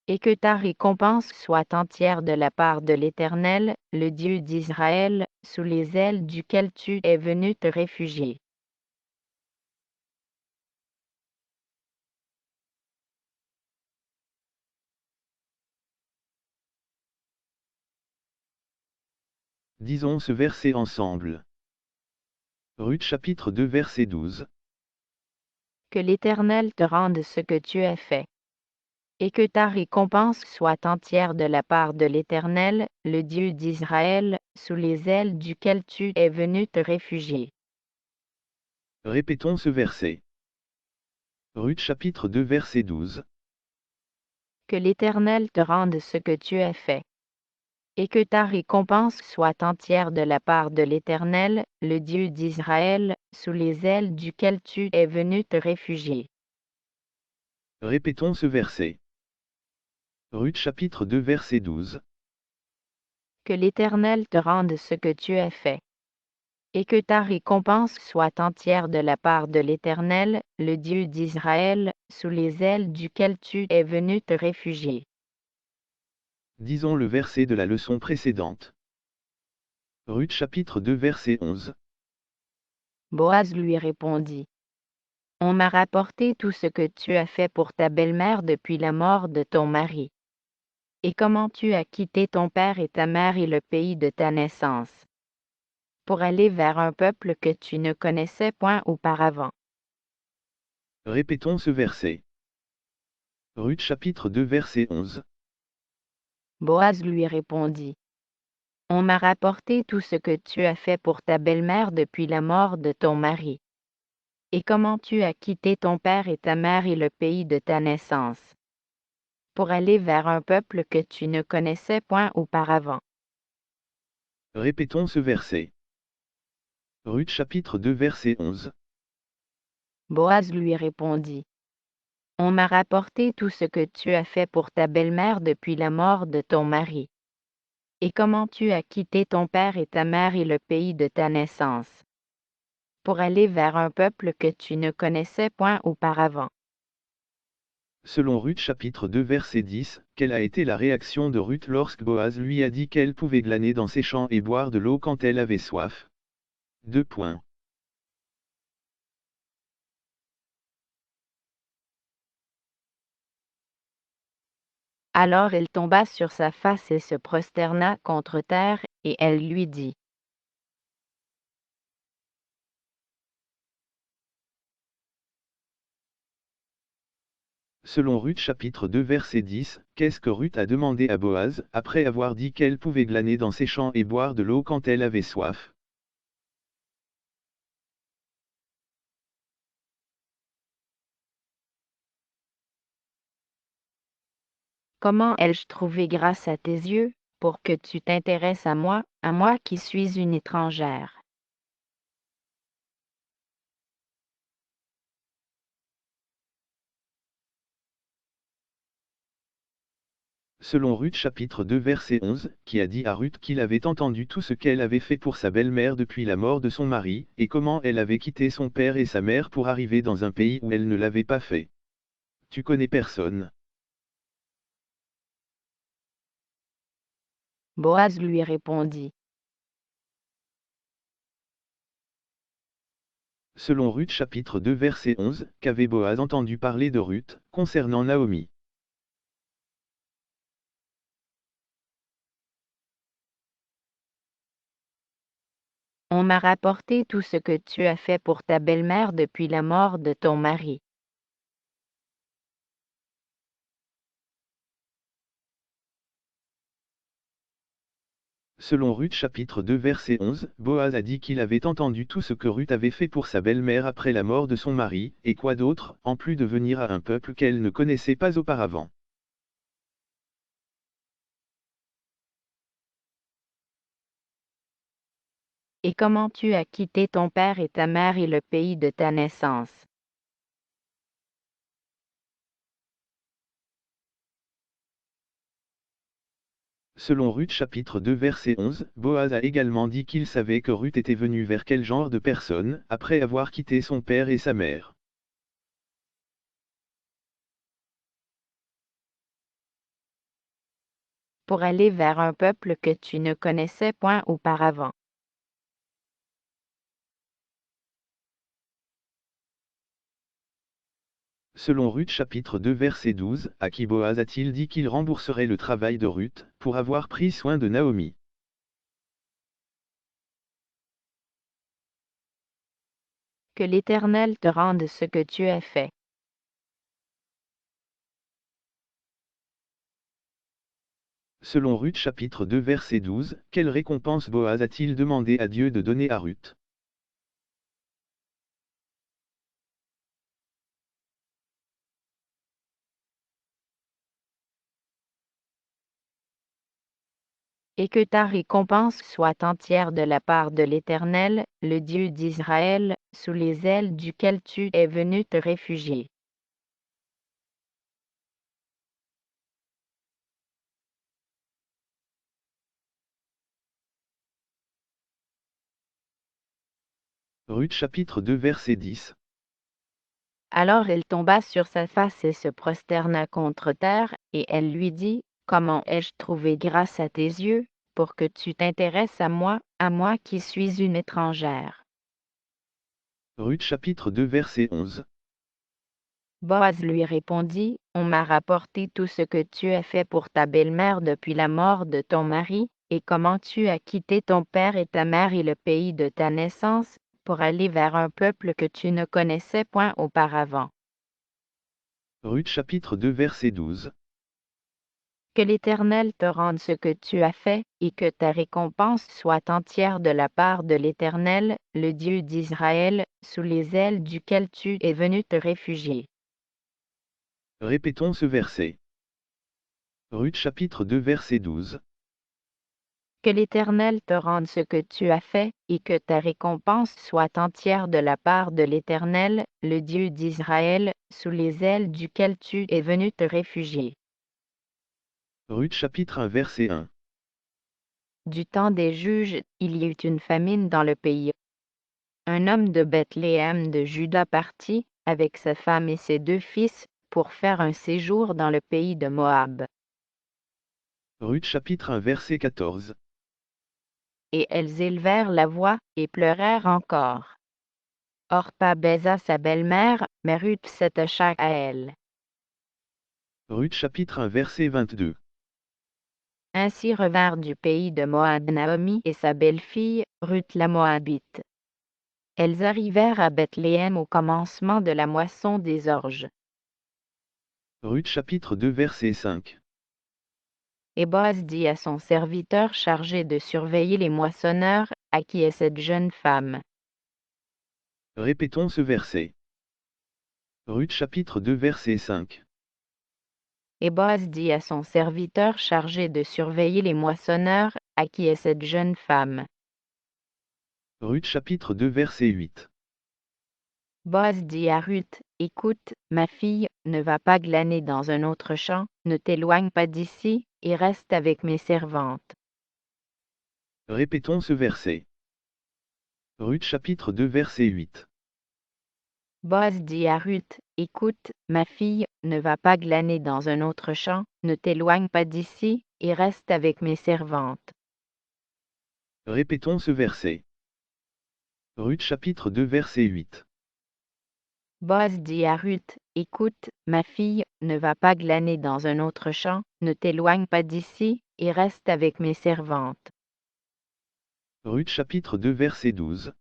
Et que ta récompense soit entière de la part de l'Éternel, le Dieu d'Israël, sous les ailes duquel tu es venu te réfugier. Disons ce verset ensemble. Ruth chapitre 2 verset 12. Que l'Éternel te rende ce que tu as fait. Et que ta récompense soit entière de la part de l'Éternel, le Dieu d'Israël, sous les ailes duquel tu es venu te réfugier. Répétons ce verset. Ruth chapitre 2 verset 12. Que l'Éternel te rende ce que tu as fait. Et que ta récompense soit entière de la part de l'Éternel, le Dieu d'Israël, sous les ailes duquel tu es venu te réfugier. Répétons ce verset. Ruth chapitre 2 verset 12. Que l'Éternel te rende ce que tu as fait. Et que ta récompense soit entière de la part de l'Éternel, le Dieu d'Israël, sous les ailes duquel tu es venu te réfugier. Disons le verset de la leçon précédente. Ruth chapitre 2 verset 11. Boaz lui répondit. On m'a rapporté tout ce que tu as fait pour ta belle-mère depuis la mort de ton mari. Et comment tu as quitté ton père et ta mère et le pays de ta naissance, pour aller vers un peuple que tu ne connaissais point auparavant. Répétons ce verset. Ruth chapitre 2 verset 11. Boaz lui répondit. On m'a rapporté tout ce que tu as fait pour ta belle-mère depuis la mort de ton mari. Et comment tu as quitté ton père et ta mère et le pays de ta naissance, pour aller vers un peuple que tu ne connaissais point auparavant. Répétons ce verset. Ruth chapitre 2 verset 11. Boaz lui répondit. On m'a rapporté tout ce que tu as fait pour ta belle-mère depuis la mort de ton mari. Et comment tu as quitté ton père et ta mère et le pays de ta naissance, pour aller vers un peuple que tu ne connaissais point auparavant. Selon Ruth chapitre 2 verset 10, quelle a été la réaction de Ruth lorsque Boaz lui a dit qu'elle pouvait glaner dans ses champs et boire de l'eau quand elle avait soif? 2 points. Alors elle tomba sur sa face et se prosterna contre terre, et elle lui dit. Selon Ruth chapitre 2 verset 10, qu'est-ce que Ruth a demandé à Boaz, après avoir dit qu'elle pouvait glaner dans ses champs et boire de l'eau quand elle avait soif? Comment ai-je trouvé grâce à tes yeux, pour que tu t'intéresses à moi qui suis une étrangère? Selon Ruth chapitre 2 verset 11, qui a dit à Ruth qu'il avait entendu tout ce qu'elle avait fait pour sa belle-mère depuis la mort de son mari, et comment elle avait quitté son père et sa mère pour arriver dans un pays où elle ne l'avait pas fait. Tu connais personne. Boaz lui répondit. Selon Ruth chapitre 2 verset 11, qu'avait Boaz entendu parler de Ruth, concernant Naomi. On m'a rapporté tout ce que tu as fait pour ta belle-mère depuis la mort de ton mari. Selon Ruth chapitre 2 verset 11, Boaz a dit qu'il avait entendu tout ce que Ruth avait fait pour sa belle-mère après la mort de son mari, et quoi d'autre, en plus de venir à un peuple qu'elle ne connaissait pas auparavant. Et comment tu as quitté ton père et ta mère et le pays de ta naissance? Selon Ruth chapitre 2 verset 11, Boaz a également dit qu'il savait que Ruth était venue vers quel genre de personne, après avoir quitté son père et sa mère. Pour aller vers un peuple que tu ne connaissais point auparavant. Selon Ruth chapitre 2 verset 12, à qui Boaz a-t-il dit qu'il rembourserait le travail de Ruth, pour avoir pris soin de Naomi? Que l'Éternel te rende ce que tu as fait. Selon Ruth chapitre 2 verset 12, quelle récompense Boaz a-t-il demandé à Dieu de donner à Ruth? Et que ta récompense soit entière de la part de l'Éternel, le Dieu d'Israël, sous les ailes duquel tu es venu te réfugier. Ruth chapitre 2 verset 10. Alors elle tomba sur sa face et se prosterna contre terre, et elle lui dit, comment ai-je trouvé grâce à tes yeux, pour que tu t'intéresses à moi qui suis une étrangère? Ruth chapitre 2 verset 11. Boaz lui répondit, on m'a rapporté tout ce que tu as fait pour ta belle-mère depuis la mort de ton mari, et comment tu as quitté ton père et ta mère et le pays de ta naissance, pour aller vers un peuple que tu ne connaissais point auparavant. Ruth chapitre 2 verset 12. Que l'Éternel te rende ce que tu as fait, et que ta récompense soit entière de la part de l'Éternel, le Dieu d'Israël, sous les ailes duquel tu es venu te réfugier. Répétons ce verset. Ruth chapitre 2 verset 12. Que l'Éternel te rende ce que tu as fait, et que ta récompense soit entière de la part de l'Éternel, le Dieu d'Israël, sous les ailes duquel tu es venu te réfugier. Ruth chapitre 1 verset 1. Du temps des juges, il y eut une famine dans le pays. Un homme de Bethléem de Juda partit, avec sa femme et ses 2 fils, pour faire un séjour dans le pays de Moab. Ruth chapitre 1 verset 14. Et elles élevèrent la voix, et pleurèrent encore. Orpa baisa sa belle-mère, mais Ruth s'attacha à elle. Ruth chapitre 1 verset 22. Ainsi revinrent du pays de Moab Naomi et sa belle-fille, Ruth la Moabite. Elles arrivèrent à Bethléem au commencement de la moisson des orges. Ruth chapitre 2 verset 5. Et Boaz dit à son serviteur chargé de surveiller les moissonneurs, à qui est cette jeune femme? Répétons ce verset. Ruth chapitre 2 verset 5. Et Boaz dit à son serviteur chargé de surveiller les moissonneurs, à qui est cette jeune femme? Ruth chapitre 2 verset 8. Boaz dit à Ruth, écoute, ma fille, ne va pas glaner dans un autre champ, ne t'éloigne pas d'ici, et reste avec mes servantes. Répétons ce verset. Ruth chapitre 2 verset 8. Boaz dit à Ruth, écoute, ma fille, ne va pas glaner dans un autre champ, ne t'éloigne pas d'ici, et reste avec mes servantes. Répétons ce verset. Ruth chapitre 2 verset 8. Boaz dit à Ruth, écoute, ma fille, ne va pas glaner dans un autre champ, ne t'éloigne pas d'ici, et reste avec mes servantes. Ruth chapitre 2 verset 12.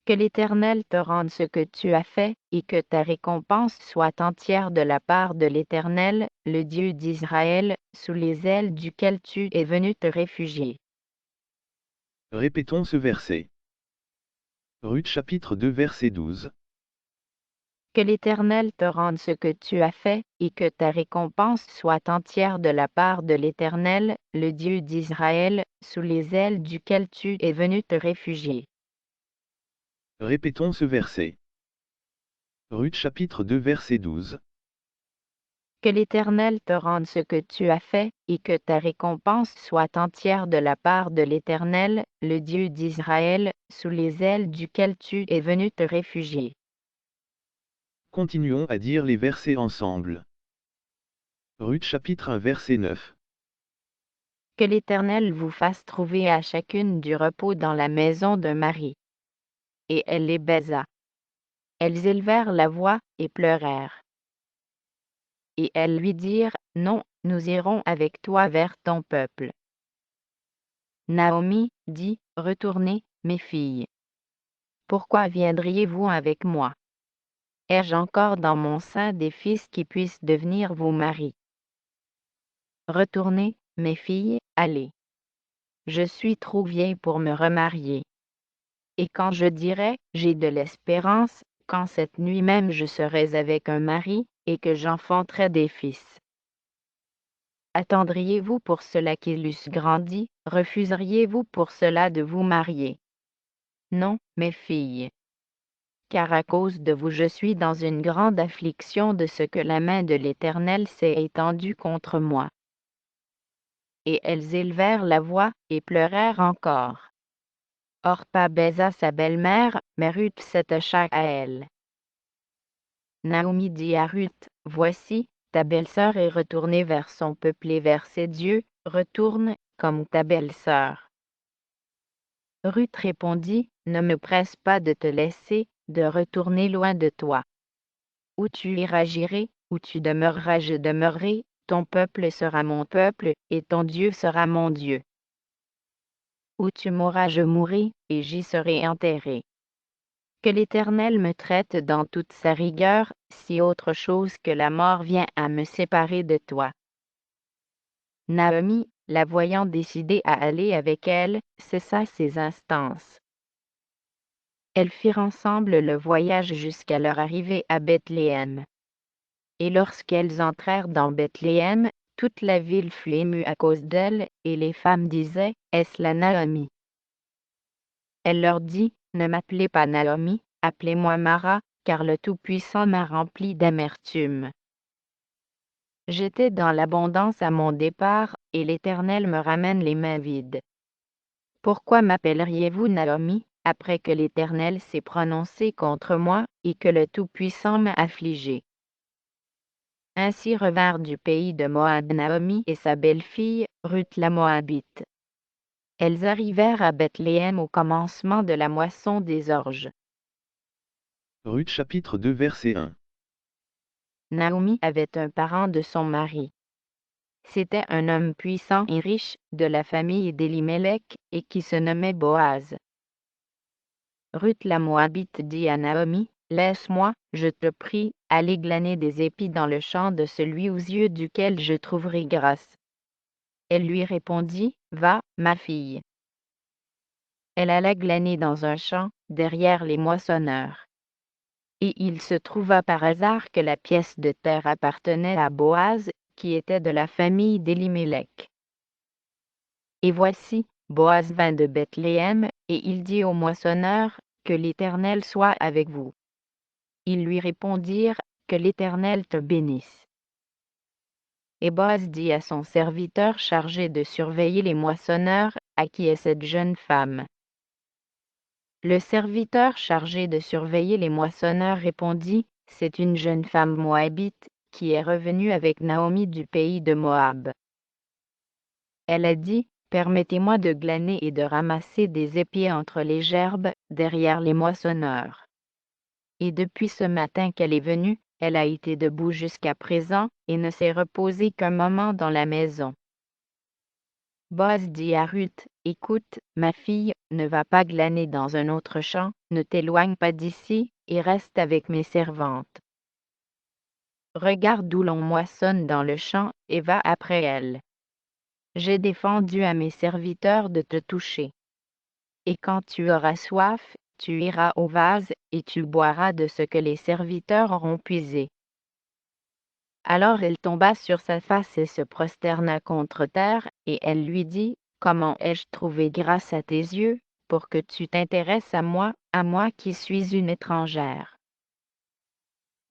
Que l'Éternel te rende ce que tu as fait, et que ta récompense soit entière de la part de l'Éternel, le Dieu d'Israël, sous les ailes duquel tu es venu te réfugier. Répétons ce verset. Ruth chapitre 2 verset 12. Que l'Éternel te rende ce que tu as fait, et que ta récompense soit entière de la part de l'Éternel, le Dieu d'Israël, sous les ailes duquel tu es venu te réfugier. Répétons ce verset. Ruth chapitre 2 verset 12. Que l'Éternel te rende ce que tu as fait, et que ta récompense soit entière de la part de l'Éternel, le Dieu d'Israël, sous les ailes duquel tu es venu te réfugier. Continuons à dire les versets ensemble. Ruth chapitre 1 verset 9. Que l'Éternel vous fasse trouver à chacune du repos dans la maison d'un mari. Et elle les baisa. Elles élevèrent la voix, et pleurèrent. Et elles lui dirent, non, nous irons avec toi vers ton peuple. Naomi dit, retournez, mes filles. Pourquoi viendriez-vous avec moi? Ai-je encore dans mon sein des fils qui puissent devenir vos maris? Retournez, mes filles, allez. Je suis trop vieille pour me remarier. Et quand je dirai, j'ai de l'espérance, quand cette nuit même je serai avec un mari, et que j'enfanterai des fils. Attendriez-vous pour cela qu'ils eussent grandi, refuseriez-vous pour cela de vous marier? Non, mes filles. Car à cause de vous je suis dans une grande affliction de ce que la main de l'Éternel s'est étendue contre moi. Et elles élevèrent la voix, et pleurèrent encore. Orpa baisa sa belle-mère, mais Ruth s'attacha à elle. Naomi dit à Ruth, voici, ta belle-sœur est retournée vers son peuple et vers ses dieux, retourne, comme ta belle-sœur. Ruth répondit, ne me presse pas de te laisser, de retourner loin de toi. Où tu iras j'irai, où tu demeureras je demeurerai, ton peuple sera mon peuple, et ton Dieu sera mon Dieu. Où tu mourras je mourrai, et j'y serai enterré. Que l'Éternel me traite dans toute sa rigueur, si autre chose que la mort vient à me séparer de toi. Naomi, la voyant décidée à aller avec elle, cessa ses instances. Elles firent ensemble le voyage jusqu'à leur arrivée à Bethléem. Et lorsqu'elles entrèrent dans Bethléem, Toute la ville fut émue à cause d'elle, et les femmes disaient, est-ce la Naomi? Elle leur dit, ne m'appelez pas Naomi, appelez-moi Mara, car le Tout-Puissant m'a rempli d'amertume. J'étais dans l'abondance à mon départ, et l'Éternel me ramène les mains vides. Pourquoi m'appelleriez-vous Naomi, après que l'Éternel s'est prononcé contre moi, et que le Tout-Puissant m'a affligé? Ainsi revinrent du pays de Moab Naomi et sa belle-fille, Ruth la Moabite. Elles arrivèrent à Bethléem au commencement de la moisson des orges. Ruth chapitre 2 verset 1. Naomi avait un parent de son mari. C'était un homme puissant et riche, de la famille d'Élimélec, et qui se nommait Boaz. Ruth la Moabite dit à Naomi, « Laisse-moi, je te prie, aller glaner des épis dans le champ de celui aux yeux duquel je trouverai grâce. » Elle lui répondit, « Va, ma fille. » Elle alla glaner dans un champ, derrière les moissonneurs. Et il se trouva par hasard que la pièce de terre appartenait à Boaz, qui était de la famille d'Élimélec. Et voici, Boaz vint de Bethléem, et il dit aux moissonneurs, « Que l'Éternel soit avec vous. » Ils lui répondirent, « Que l'Éternel te bénisse. » Et Boaz dit à son serviteur chargé de surveiller les moissonneurs, « À qui est cette jeune femme? » Le serviteur chargé de surveiller les moissonneurs répondit, « C'est une jeune femme moabite, qui est revenue avec Naomi du pays de Moab. » Elle a dit, « Permettez-moi de glaner et de ramasser des épis entre les gerbes, derrière les moissonneurs. » Et depuis ce matin qu'elle est venue, elle a été debout jusqu'à présent, et ne s'est reposée qu'un moment dans la maison. Boaz dit à Ruth, « Écoute, ma fille, ne va pas glaner dans un autre champ, ne t'éloigne pas d'ici, et reste avec mes servantes. Regarde où l'on moissonne dans le champ, et va après elles. J'ai défendu à mes serviteurs de te toucher. Et quand tu auras soif, tu iras au vase, et tu boiras de ce que les serviteurs auront puisé. » Alors elle tomba sur sa face et se prosterna contre terre, et elle lui dit, « Comment ai-je trouvé grâce à tes yeux, pour que tu t'intéresses à moi qui suis une étrangère? »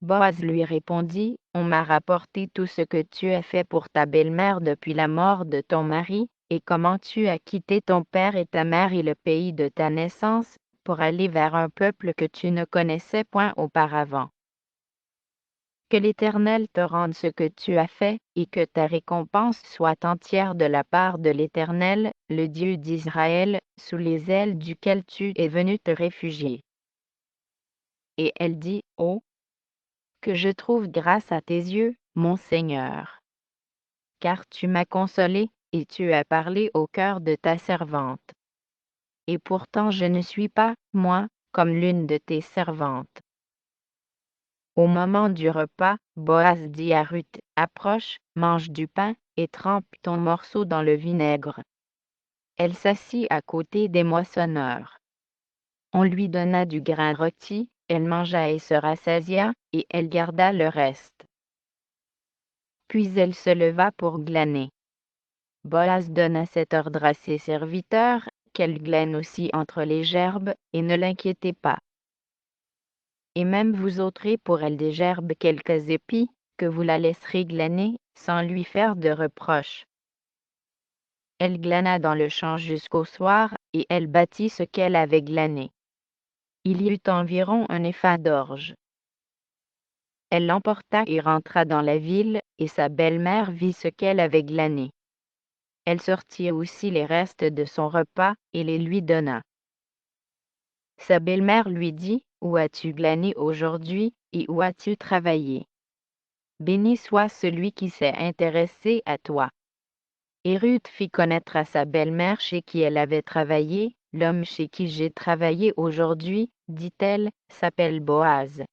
Boaz lui répondit, « On m'a rapporté tout ce que tu as fait pour ta belle-mère depuis la mort de ton mari, et comment tu as quitté ton père et ta mère et le pays de ta naissance, pour aller vers un peuple que tu ne connaissais point auparavant. Que l'Éternel te rende ce que tu as fait, et que ta récompense soit entière de la part de l'Éternel, le Dieu d'Israël, sous les ailes duquel tu es venu te réfugier. » Et elle dit, « Oh, que je trouve grâce à tes yeux, mon Seigneur. Car tu m'as consolé, et tu as parlé au cœur de ta servante. Et pourtant je ne suis pas, moi, comme l'une de tes servantes. » Au moment du repas, Boaz dit à Ruth, « Approche, mange du pain, et trempe ton morceau dans le vinaigre. » Elle s'assit à côté des moissonneurs. On lui donna du grain rôti, elle mangea et se rassasia, et elle garda le reste. Puis elle se leva pour glaner. Boaz donna cet ordre à ses serviteurs, qu'elle glane aussi entre les gerbes, et ne l'inquiétez pas. Et même vous ôterez pour elle des gerbes quelques épis, que vous la laisserez glaner, sans lui faire de reproche. Elle glana dans le champ jusqu'au soir, et elle bâtit ce qu'elle avait glané. Il y eut environ un épha d'orge. Elle l'emporta et rentra dans la ville, et sa belle-mère vit ce qu'elle avait glané. Elle sortit aussi les restes de son repas, et les lui donna. Sa belle-mère lui dit, « Où as-tu glané aujourd'hui, et où as-tu travaillé? Béni soit celui qui s'est intéressé à toi. » Et Ruth fit connaître à sa belle-mère chez qui elle avait travaillé, « L'homme chez qui j'ai travaillé aujourd'hui, dit-elle, s'appelle Boaz. »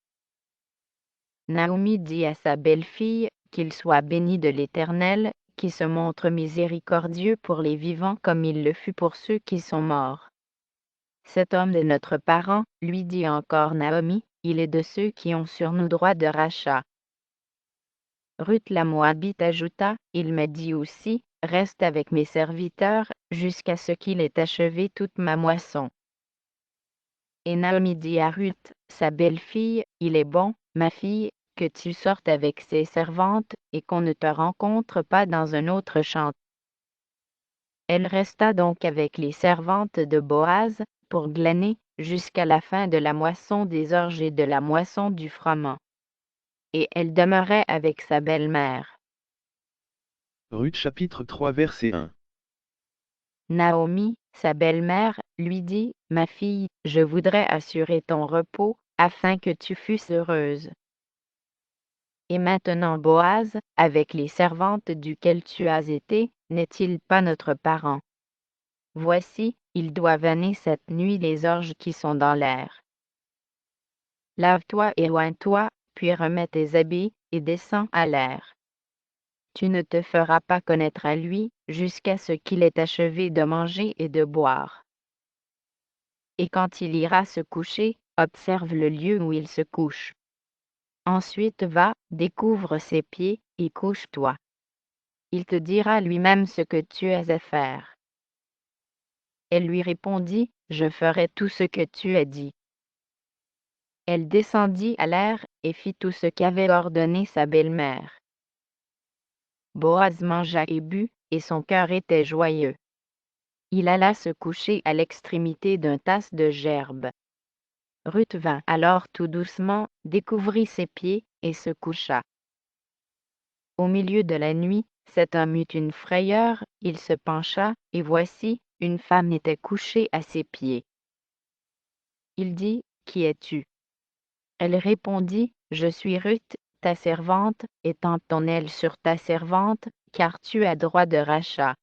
Naomi dit à sa belle-fille, « Qu'il soit béni de l'Éternel, qui se montre miséricordieux pour les vivants comme il le fut pour ceux qui sont morts. » Cet homme de notre parent, lui dit encore Naomi, il est de ceux qui ont sur nous droit de rachat. Ruth la Moabite ajouta, il m'a dit aussi, reste avec mes serviteurs, jusqu'à ce qu'il ait achevé toute ma moisson. Et Naomi dit à Ruth, sa belle-fille, il est bon, ma fille, que tu sortes avec ses servantes, et qu'on ne te rencontre pas dans un autre champ. Elle resta donc avec les servantes de Boaz, pour glaner, jusqu'à la fin de la moisson des orges et de la moisson du froment. Et elle demeurait avec sa belle-mère. Ruth chapitre 3 verset 1. Naomi, sa belle-mère, lui dit, ma fille, je voudrais assurer ton repos, afin que tu fusses heureuse. Et maintenant Boaz, avec les servantes duquel tu as été, n'est-il pas notre parent? Voici, il doit vanner cette nuit les orges qui sont dans l'air. Lave-toi et oins-toi, puis remets tes habits, et descends à l'air. Tu ne te feras pas connaître à lui, jusqu'à ce qu'il ait achevé de manger et de boire. Et quand il ira se coucher, observe le lieu où il se couche. Ensuite va, découvre ses pieds, et couche-toi. Il te dira lui-même ce que tu as à faire. Elle lui répondit, je ferai tout ce que tu as dit. Elle descendit à l'air et fit tout ce qu'avait ordonné sa belle-mère. Boaz mangea et but, et son cœur était joyeux. Il alla se coucher à l'extrémité d'un tas de gerbes. Ruth vint alors tout doucement, découvrit ses pieds, et se coucha. Au milieu de la nuit, cet homme eut une frayeur, il se pencha, et voici, une femme était couchée à ses pieds. Il dit, qui es-tu? Elle répondit, je suis Ruth, ta servante, étends ton aile sur ta servante, car tu as droit de rachat.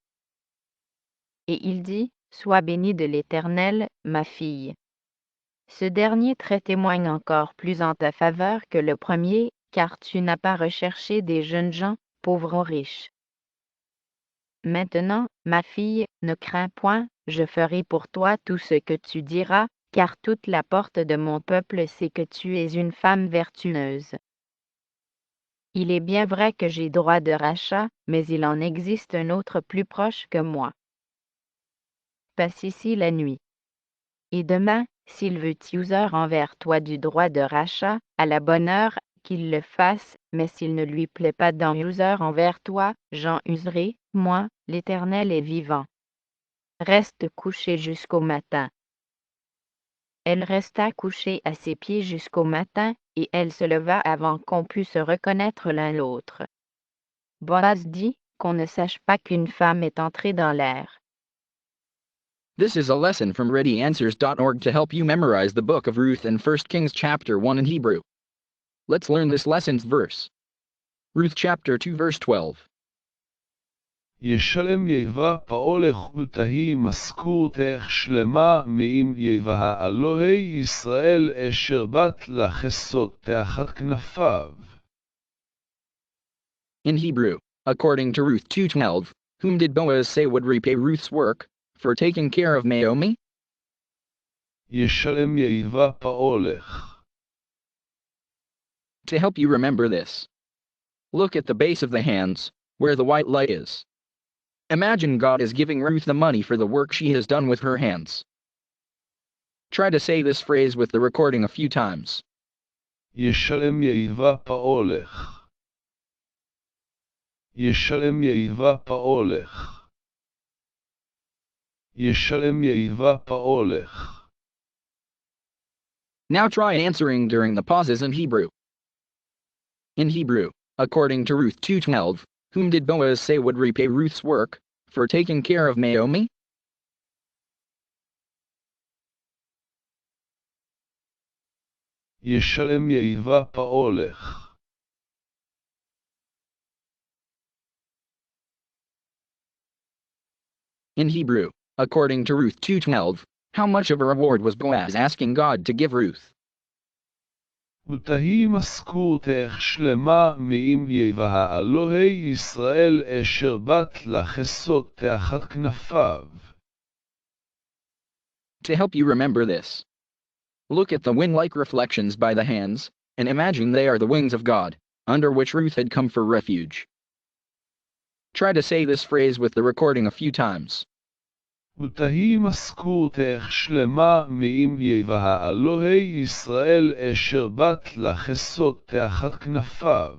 Et il dit, sois bénie de l'Éternel, ma fille. Ce dernier trait témoigne encore plus en ta faveur que le premier, car tu n'as pas recherché des jeunes gens, pauvres ou riches. Maintenant, ma fille, ne crains point, je ferai pour toi tout ce que tu diras, car toute la porte de mon peuple sait que tu es une femme vertueuse. Il est bien vrai que j'ai droit de rachat, mais il en existe un autre plus proche que moi. Passe ici la nuit. Et demain, s'il veut user envers toi du droit de rachat, à la bonne heure, qu'il le fasse, mais s'il ne lui plaît pas d'en user envers toi, j'en userai, moi, l'Éternel est vivant. Reste couché jusqu'au matin. Elle resta couchée à ses pieds jusqu'au matin, et elle se leva avant qu'on pût se reconnaître l'un l'autre. Boaz dit, qu'on ne sache pas qu'une femme est entrée dans l'air. This is a lesson from ReadyAnswers.org to help you memorize the book of Ruth and 1 Kings chapter 1 in Hebrew. Let's learn this lesson's verse. Ruth chapter 2 verse 12. ישלם יבה פאולך ותהי משכורתך שלמה מעם יבה אלוהי ישראל אשר באת לחסות תחת כנפיו. In Hebrew, according to Ruth 2:12, whom did Boaz say would repay Ruth's work for taking care of Naomi? ישלם יבה פאולך. To help you remember this, look at the base of the hands, where the white light is. Imagine God is giving Ruth the money for the work she has done with her hands. Try to say this phrase with the recording a few times. ישלם יבה פאולך. ישלם יבה פאולך. ישלם יבה פאולך. Now try answering during the pauses in Hebrew. In Hebrew, according to Ruth 2:12, whom did Boaz say would repay Ruth's work for taking care of Naomi? ישלם יבה פאולך. In Hebrew, according to Ruth 2:12, how much of a reward was Boaz asking God to give Ruth? ותהי משכורתך שלמה מעם יבה אלוהי ישראל אשר באת לחסות תחת כנפיו. To help you remember this, look at the wing-like reflections by the hands, and imagine they are the wings of God, under which Ruth had come for refuge. Try to say this phrase with the recording a few times. ותהי משכורתך שלמה מעם יבהה אלוהי ישראל אשר באת לחסות תחת כנפיו.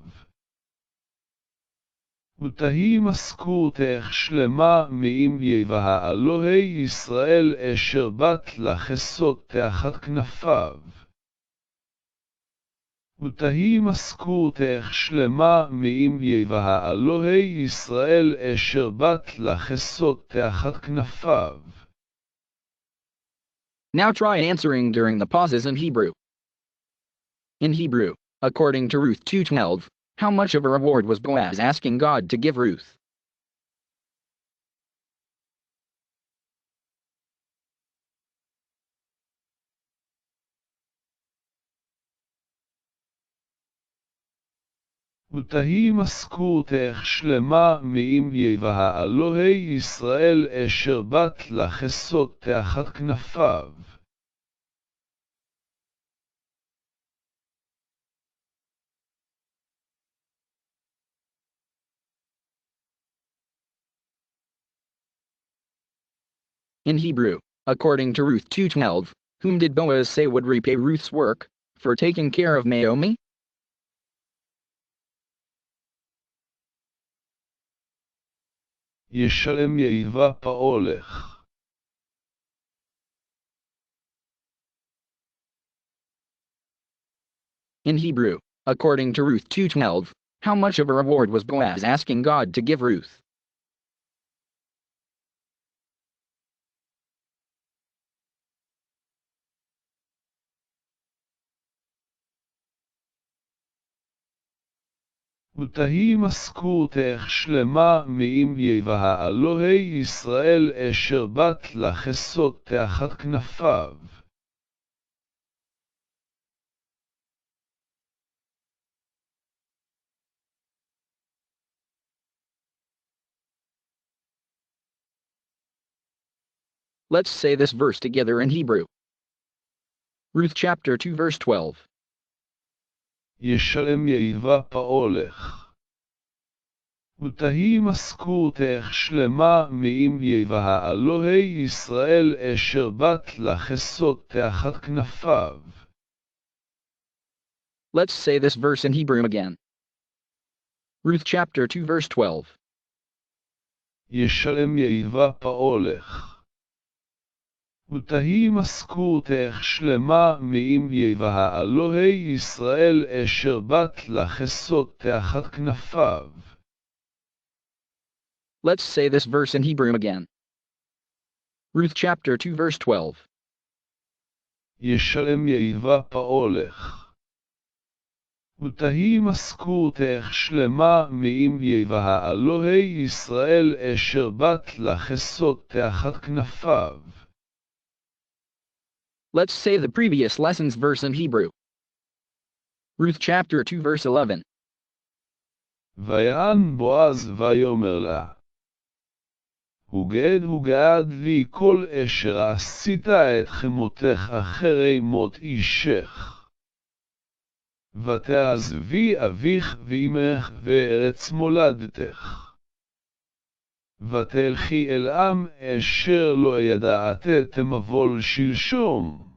ותהי משכורתך שלמה מעם יבהה אלוהי ישראל אשר באת לחסות תחת כנפיו. ותהי משכורתך שלמה מעם יבהה אלוהי ישראל אשר באת לחסות תחת כנפיו. Now try answering during the pauses in Hebrew. In Hebrew, according to Ruth 2:12, how much of a reward was Boaz asking God to give Ruth? ותהי משכורתך שלמה מעם יבהה אלוהי ישראל אשר באת לחסות תחת כנפיו. In Hebrew, according to Ruth 2:12, whom did Boaz say would repay Ruth's work for taking care of Naomi? ישלם יהיבה פאולך. In Hebrew, according to Ruth 2:12, how much of a reward was Boaz asking God to give Ruth? ותהי משכורתך שלמה מעם יבהה אלוהי ישראל אשר באת לחסות תחת כנפיו. Let's say this verse together in Hebrew. Ruth chapter 2 verse 12. ישלם יהיבה פאולך. ותהי משכורתך שלמה מעם יבהה אלוהי ישראל אשר באת לחסות תחת כנפיו. Let's say this verse in Hebrew again. Ruth chapter 2 verse 12. ישלם יהיבה פאולך. ותהי משכורתך שלמה מעם יבהה אלוהי ישראל אשר באת לחסות תחת כנפיו. Let's say this verse in Hebrew again. Ruth chapter 2 verse 12. ישלם יהיבה פאולך. ותהי משכורתך שלמה מעם יבהה אלוהי ישראל אשר באת לחסות תחת כנפיו. Let's say the previous lesson's verse in Hebrew. Ruth chapter 2 verse 11. ויען בועז ויאמר לה, הוגד הוגד לי כל אשר עשית את חמותך אחרי מות אישך. ותעזבי אביך ואמך וארץ מולדתך. ותלכי אל עם אשר לא ידעת תמבול שלשום.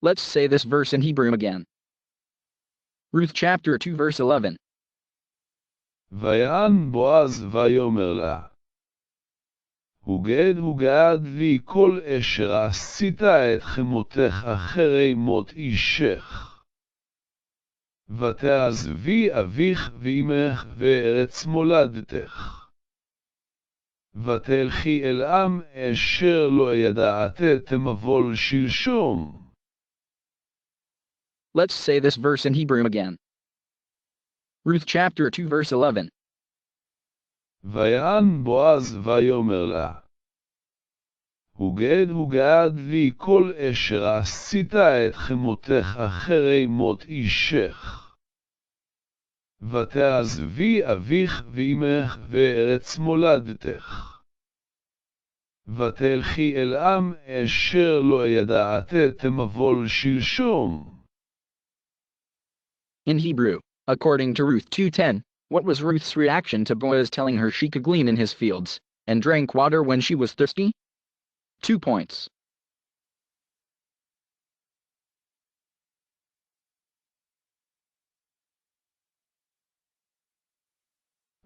Let's say this verse in Hebrew again. Ruth chapter 2 verse 11. ויען בועז ויאמר לה, הוגד הוגד לי כל אשר עשית את חמותך אחרי מות אישך. ותעזבי אביך ואמך וארץ מולדתך. ותלכי אל עם אשר לא ידעת תמבול שלשום. Let's say this verse in Hebrew again. Ruth chapter 2 verse 11. ויען בועז ויאמר לה, הוגד הוגד לי כל אשר עשית את חמותך אחרי מות אישך. ותעזבי אביך ואמך וארץ מולדתך. ותלכי אל עם אשר לא ידעת תמבול שלשום. In Hebrew, according to Ruth 2:10, what was Ruth's reaction to Boaz telling her she could glean in his fields, and drank water when she was thirsty? 2 points.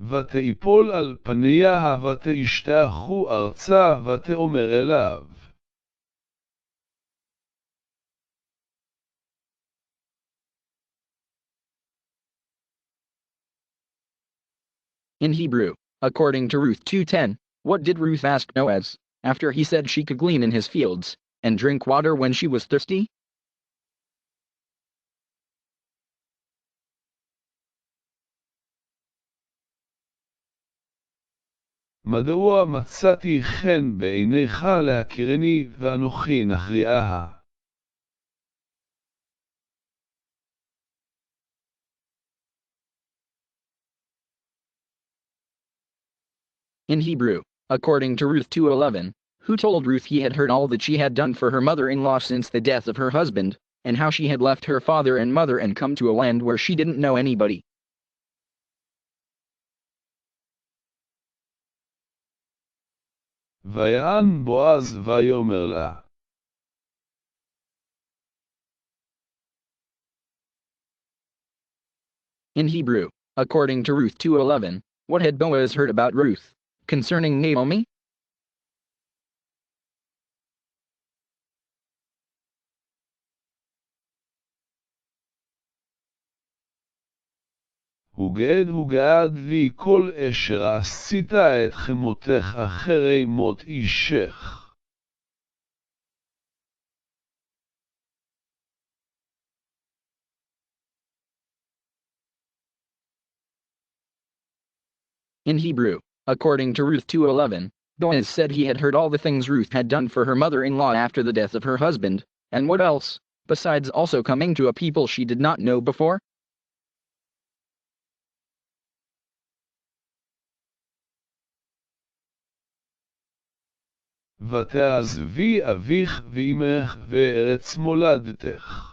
ותיפול על פניה ותשתחו ארצה ותאמר אליו. In Hebrew, according to Ruth 2:10, what did Ruth ask Boaz, after he said she could glean in his fields, and drink water when she was thirsty? מדוע מצאתי חן בעיניך להכירני ואנוכי נכריעה? In Hebrew, according to Ruth 2:11, who told Ruth he had heard all that she had done for her mother-in-law since the death of her husband, and how she had left her father and mother and come to a land where she didn't know anybody. ויען בועז ויאמר לה. In Hebrew, according to Ruth 2:11, what had Boaz heard about Ruth, concerning Naomi? הוגד לי כל אשר עשית את חמותך אחרי מות אישך. In Hebrew, according to Ruth 2:11, Boaz said he had heard all the things Ruth had done for her mother-in-law after the death of her husband, and what else, besides also coming to a people she did not know before? ותעזבי אביך ואמך וארץ מולדתך.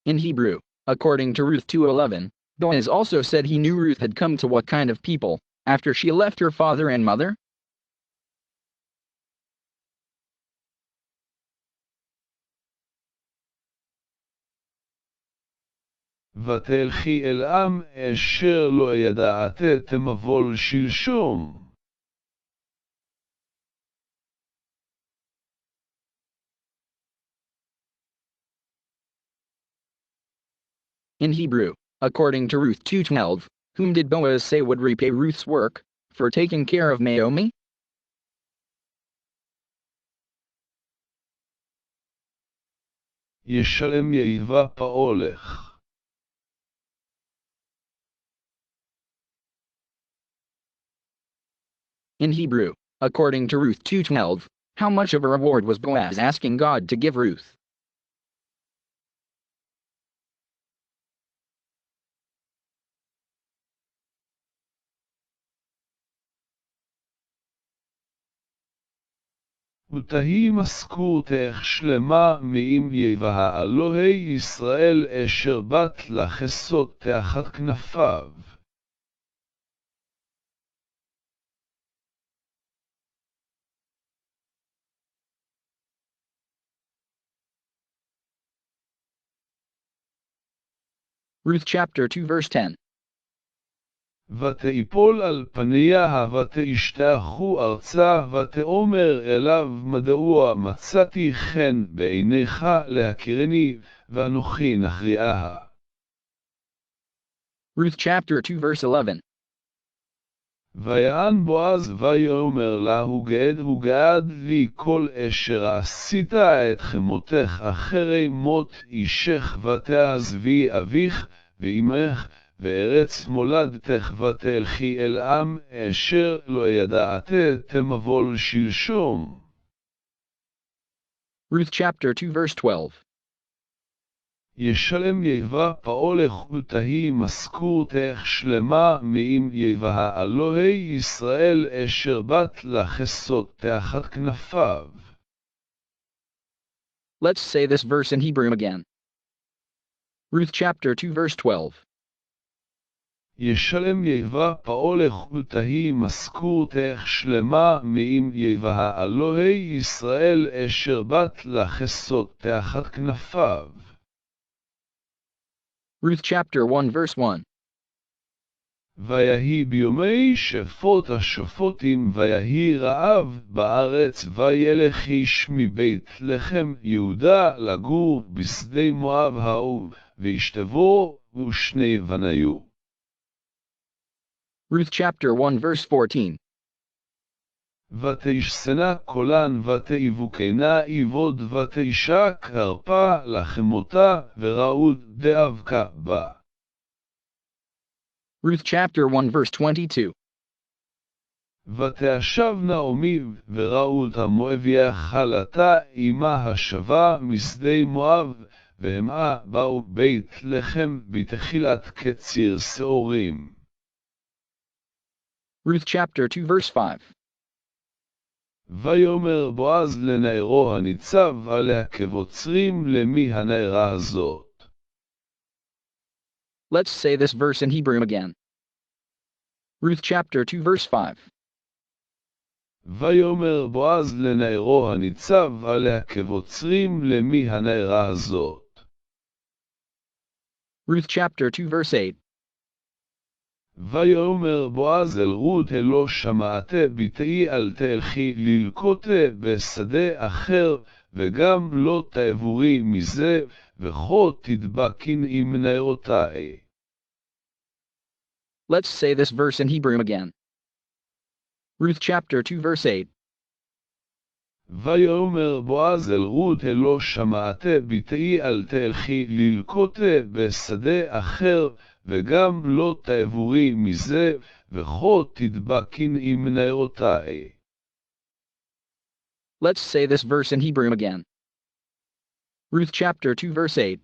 In Hebrew, according to Ruth 2:11, Boaz also said he knew Ruth had come to what kind of people, after she left her father and mother? ותלכי אל עם אשר לא ידעת תמבול שלשום. In Hebrew, according to Ruth 2:12, whom did Boaz say would repay Ruth's work, for taking care of Naomi? ישלם יאיבה פאולך. In Hebrew, according to Ruth 2:12, how much of a reward was Boaz asking God to give Ruth? ותהי משכורתך שלמה מעם יבהה אלוהי ישראל אשר באת לחסות תחת כנפיו. Ruth chapter 2 verse 10. ותיפול על פניה ותשתחו ארצה ותאמר אליו מדוע מצאתי חן בעיניך להכירני ואנוכי נכריעה. Ruth chapter 2 verse 11. ויען בועז ויאמר לה הוגד לי כל אשר עשית את חמותך אחרי מות אישך ותעזבי אביך ואמך וארץ מולדתך ותלכי אל עם אשר לא ידעת תמבול שלשום. Ruth chapter 2 verse 12. ישלם יבה פאולך ותהי משכורתך שלמה מאם יבה אלוהי ישראל אשר בת לחסות תחת כנפיו. Let's say this verse in Hebrew again. Ruth chapter 2 verse 12. ישלם יבה פאולך ותהי משכורתך שלמה מאם יבה אלוהי ישראל אשר בת לחסות תחת כנפיו. Ruth chapter 1 verse 1. ויהי ביומי שפוט השופטים ויהי רעב בארץ וילך איש מבית לחם יהודה לגור בשדה מואב ההוא ואשתו ושני בניו. Ruth chapter 1 verse 14. ותשסנה קולן ותיבוקנה עבוד ותשק הרפה לחמותה ורעות דאבקה בה. Ruth chapter 1 verse 22. ותשב נעמי ורעות המואביה חלתה עמה השבה משדה מואב והמה באו בית לחם בתחילת קציר שעורים. Ruth chapter 2 verse 5. ויאמר בועז לנערו הניצב עליה כבוצרים למי הנערה הזאת. Let's say this verse in Hebrew again. Ruth chapter 2 verse 5. ויאמר בועז לנערו הניצב עליה כבוצרים למי הנערה הזאת. Ruth chapter 2 verse 8. ויאמר בועז אל רות לא שמעת ביתי אל תלכי ללקוט בשדה אחר וגם לא תעבורי מזה וכה תדבקין עם נערותי. Let's say this verse in Hebrew again. Ruth chapter 2 verse 8. ויאמר בועז אל רות לא שמעת ביתי אל תלכי ללקוט בשדה אחר וגם לא תעבורי מזה וכה תדבקין עם נערותי. Let's say this verse in Hebrew again. Ruth chapter 2 verse 8.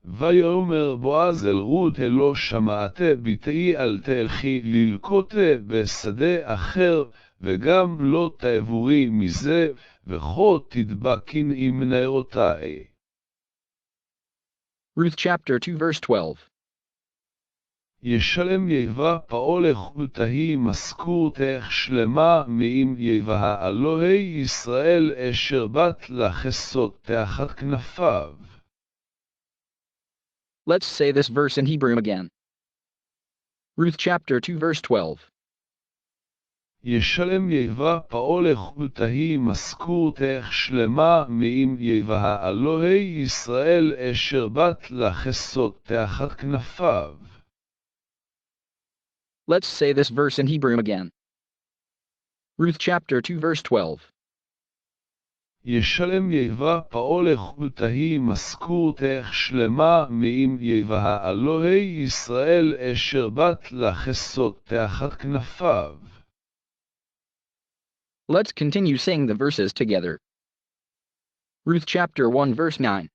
ויאמר בועז אל רות לא שמעת ביתי אל תלכי ללקוט בשדה אחר וגם לא תעבורי מזה וכה תדבקין עם נערותי. Ruth chapter 2 verse 12. ישלם יבה פאולך ותהי משכורתך שלמה מאם יבה אלוהי ישראל אשר בת לחסות תחת כנפיו. Let's say this verse in Hebrew again. Ruth chapter 2 verse 12. ישלם יבה פאולך ותהי משכורתך שלמה מאם יבה אלוהי ישראל אשר בת לחסות תחת כנפיו. Let's say this verse in Hebrew again. Ruth chapter 2 verse 12. ישלם יבה פאולך ותהי משכורתך שלמה מאם יבה אלוהי ישראל אשר בת לחסות תחת כנפיו. Let's continue saying the verses together. Ruth chapter 1 verse 9.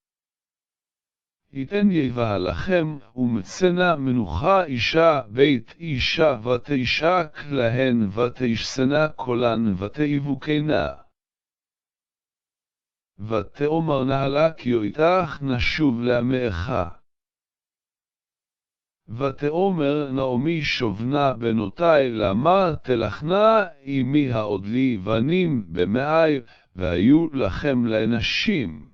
ייתן יבה לכם ומצנה מנוחה אישה בית אישה ותשק להן ותשסנה קולן ותיבוקנה. ותאמרנה לה כי איתך נשוב לעמך. ותאמר נעמי שובנה בנותי למה תלכנה עמי העוד לי בנים במאי והיו לכם לנשים.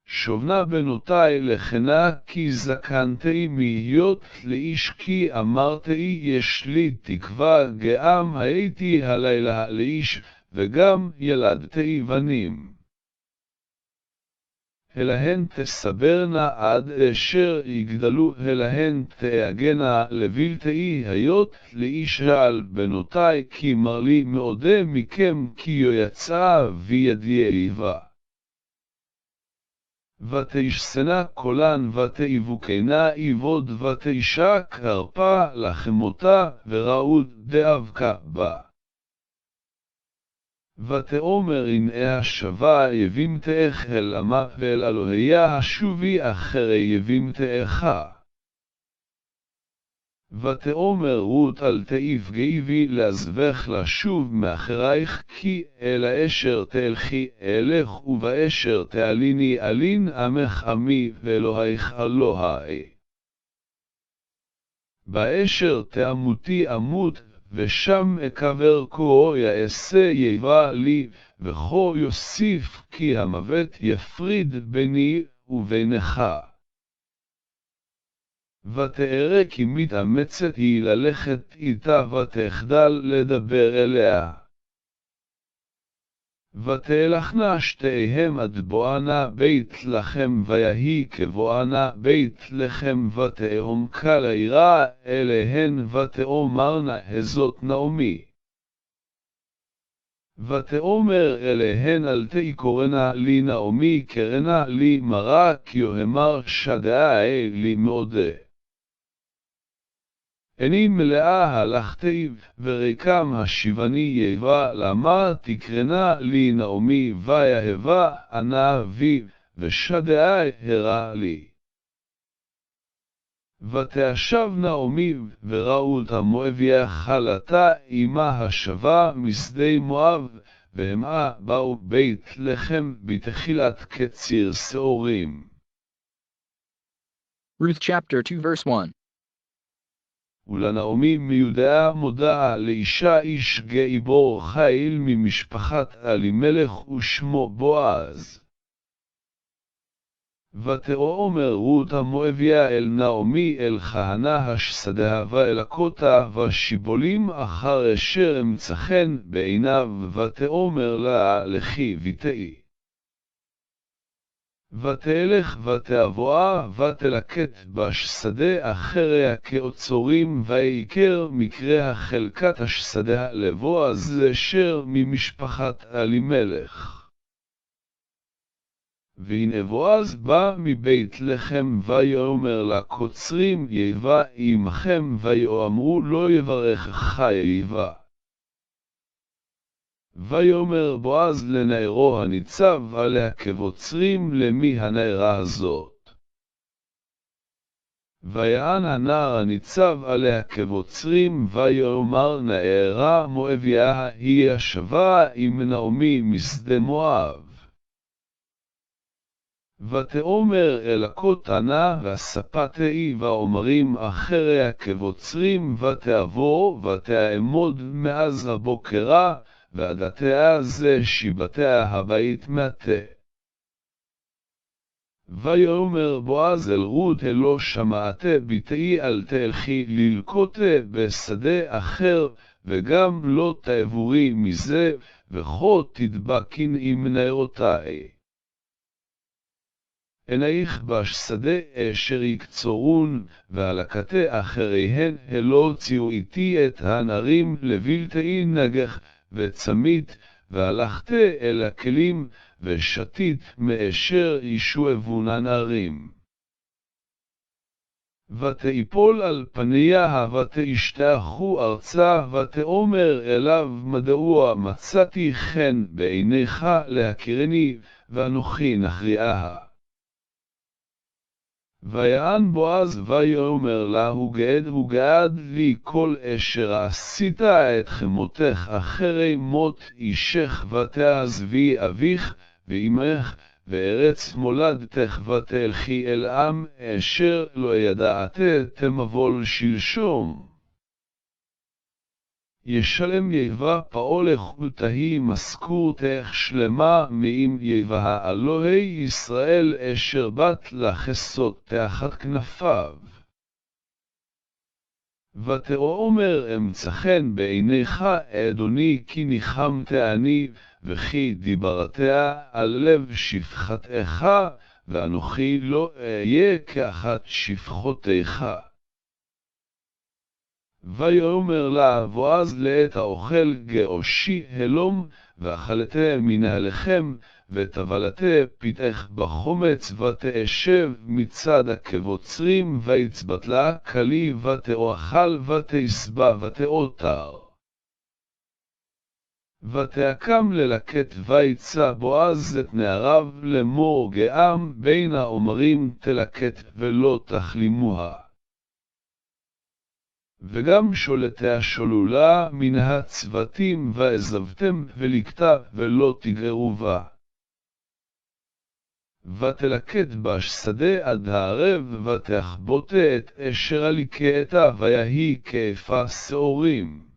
שובנה בנותי לכנה כי זקנתי מהיות לאיש כי אמרתי יש לי תקווה גם הייתי הלילה לאיש וגם ילדתי בנים. אלהן תסברנה עד אשר יגדלו אלהן תאגנה לבלתי היות לאיש על בנותי כי מר לי מעודה מכם כי יצא וידי איבה. ותשסנה קולן ותיבוקנה עבוד ותשק הרפה לחמותה ורעות דאבקה בה. ותאמר הנה השבה יבימתך אל עמה ואל אלוהיה השובי אחרי יבימתך. ותאמר רות אל תפגעי בי לעזבך לשוב מאחרייך כי אל אשר תלכי אלך ובאשר תעליני אלין עמך עמי ואלוהיך אלוהי. באשר תעמותי אמות ושם אקבר כה יעשה יבא לי וכה יוסיף כי המוות יפריד ביני ובינך. ותראה כי מתאמצת היא ללכת איתה ותחדל לדבר אליה. ותלכנה שתיהם עד בואנה בית לחם ויהי כבואנה בית לחם ותאום קל העירה אליהן ותאמרנה הזאת נעמי. ותאמר אליהן אל תקראנה לי נעמי קראנה לי מרה כי יאמר שדאי לי מעודה. איני מלאה הלכתי וריקם השיבני יבא למה תקראנה לי נעמי ויהבה ענה בי ושדאי הרע לי. ותשב נעמי ורעות המואביה חלתה עמה השבה משדה מואב והמה באו בית לחם בתחילת קציר שעורים. Ruth chapter 2 verse 1. ולנעמי מיודעה מודעה לאישה איש גיבור חיל ממשפחת אלימלך ושמו בועז. ותאמר רות המואביה אל נעמי אל כהנה השדה ואלקותה ושיבולים אחר אשר אמצא חן בעיניו ותאמר לה לכי ותהי. ותלך ותבואה ותלקט בשדה אחריה כאוצרים ויקר מקרה חלקת השדה לבועז אשר ממשפחת אלימלך. והנה בועז בא מבית לחם ויאמר לקוצרים יבא עמכם ויאמרו לא יברכך יבא. ויאמר בועז לנערו הניצב עליה כבוצרים למי הנערה הזאת. ויען הנער הניצב עליה כבוצרים ויאמר נערה מואביה היא השבה עם נעמי משדה מואב. ותאמר אלקותה והספתי ואומרים אחריה כבוצרים ותעבור ותעמוד מאז הבוקרה ועדתיה זה שיבתיה הבית מטה. ויאמר בועז אל רות לא שמעת ביתי אל תלכי ללקוט בשדה אחר וגם לא תעבורי מזה וכה תדבקין עם נערותי. עינייך בשדה אשר יקצורון והלקטי אחריהן הלא הוציאו איתי את הנערים לבלתי נגח וצמית והלכתי אל הכלים ושתית מאשר ישואבון הנערים. ותיפול על פניה ותשתחו ארצה ותאמר אליו מדוע מצאתי חן בעיניך להכירני ואנוכי נכריעה. ויען בועז ויאמר לה הוגד לי כל אשר עשית את חמותך אחרי מות אישך ותעזבי אביך ואמך וארץ מולדתך ותלכי אל עם אשר לא ידעת תמבול שלשום. ישלם יבא פעולך ותהי משכורתך שלמה מעם יבא אלוהי ישראל אשר בת לחסות תחת כנפיו. ותאמר אמצא חן בעיניך אדוני כי ניחמת אני וכי דיברתיה על לב שפחתך ואנוכי לא אהיה כאחת שפחותיך. ויאמר לה בועז לעת האוכל גאושי הלום ואכלתה מן הלחם וטבלתה פתח בחומץ ותאשב מצד הכבוצרים ויצבת לה כלי ותאכל ותשבע ותאותר. ותקם ללקט ויצא בועז את נעריו לאמור גאם בין האומרים תלקט ולא תחלימוה. וגם שולטי השולולה מן הצוותים ועזבתם ולקטה ולא תגערו בה. ותלקט בשדה עד הערב ותחבוט את אשר הליקטה ויהי כאפה שעורים.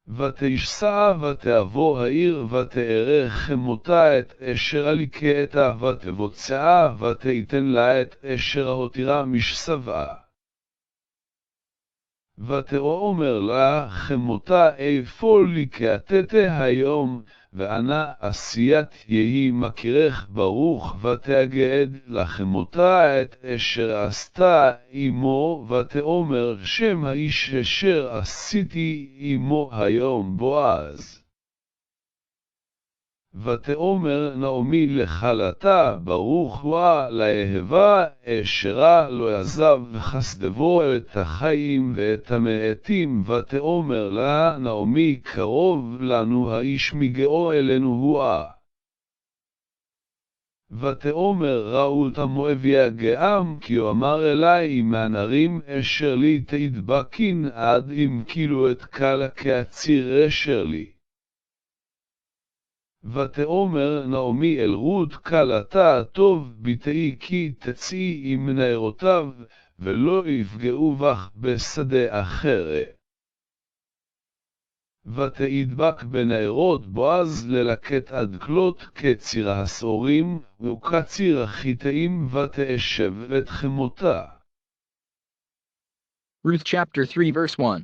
ותשסע ותעבור העיר ותארך חמותה את אשר הליקטה ותבוצעה ותיתן לה את אשר ההותירה משסבה. ותאמר לה חמותה איפה ליקטתה היום, וענה עשיית יהי מכירך ברוך ותגד לחמותה את אשר עשתה עמו ותאמר שם האיש אשר עשיתי עמו היום בועז. ותאמר נעמי לכלתה ברוך הוא לאהבה אשרה לא יעזב חסדבו את החיים ואת המתים ותאמר לה נעמי קרוב לנו האיש מגאו אלינו הוא. ותאמר רעות המואביה גאם כי הוא אמר אלי מהנערים אשר לי תדבקין עד אם כאילו את קלה כעציר אשר לי. ותאמר נעמי אל רות כלתה טוב ביתי כי תצאי עם נערותיו ולא יפגעו בך בשדה אחרת. ותדבק בנערות בועז ללקט עד כלות כציר העשורים וכציר החיטאים ותאשב את חמותה. Ruth chapter 3 verse 1.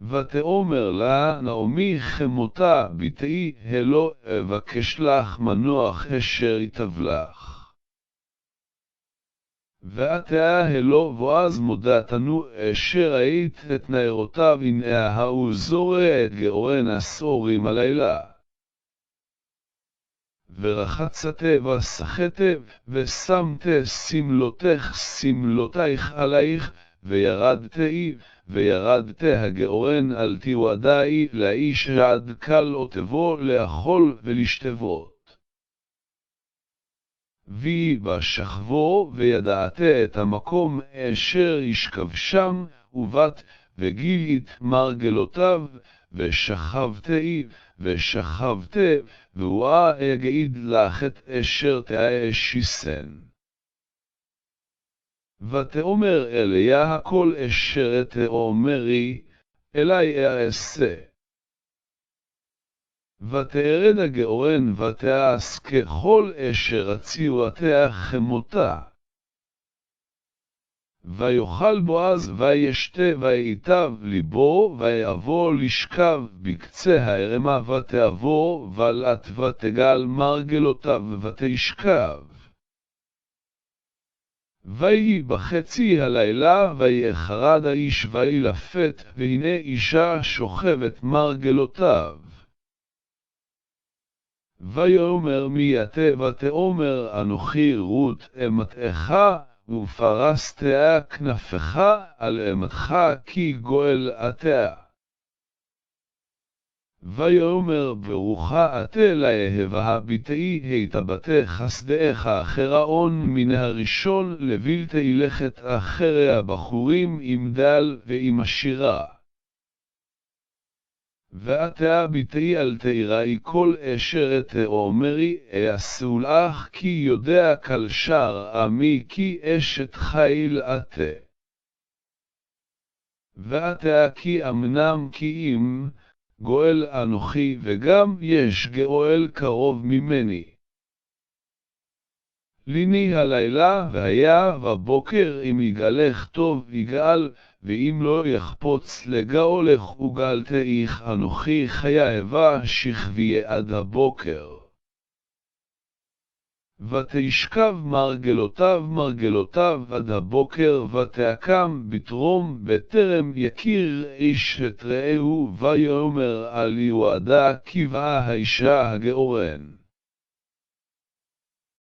ותאמר לה נעמי חמותה ביתי הלא אבקש לך מנוח אשר יטב לך. ועתה הלא בועז מודעתנו אשר היית את נערותיו הנה ההוא זורע את גאורן השעורים הלילה. ורחצתה ושחתה ושמתה שמלותך שמלותייך עלייך וירדתי וירדתה הגאורן על תיועדאי לאיש עד קל או תבוא לאכול ולשתבות. ויהי בשכבו וידעתה את המקום אשר ישכב שם ובת וגילית מרגלותיו ושכבתי ושכבתה והוא יגיד לך את אשר תאשיסן. ותאמר אליה הכל אשר תאמרי, אלי אעשה. ותרד הגאורן ותעש ככל אשר הציעותיה חמותה. ויאכל בועז וישתה ויטב ליבו ויבוא לשכב בקצה הערמה ותעבור ולט ותגל מרגלותיו ותשכב. ויהי בחצי הלילה ויחרד האיש וילפת והנה אישה שוכבת מרגלותיו. ויאמר מי אתה ותאמר אנוכי רות אמתך ופרסתה כנפך על אמתך כי גואל אתה. ויאמר ברוכה אתה לאהבה ביתי היטבתה חסדך אחראון מן הראשון לבלתי לכת אחרי הבחורים עם דל ועם השירה. ואתה ביתי אל תיראי כל אשר תאמרי אעשו לך כי יודע כל שר עמי כי אשת חיל אתה. ואתה כי אמנם כי אם גואל אנוכי וגם יש גואל קרוב ממני. ליני הלילה והיה בבוקר אם יגאלך טוב יגאל ואם לא יחפוץ לגאולך וגאלתך אנוכי חיה אבה שכבי עד הבוקר. ותשכב מרגלותיו עד הבוקר ותקם בתרום בטרם יכיר איש את רעהו ויאמר על יועדה כי באה האישה הגאורן.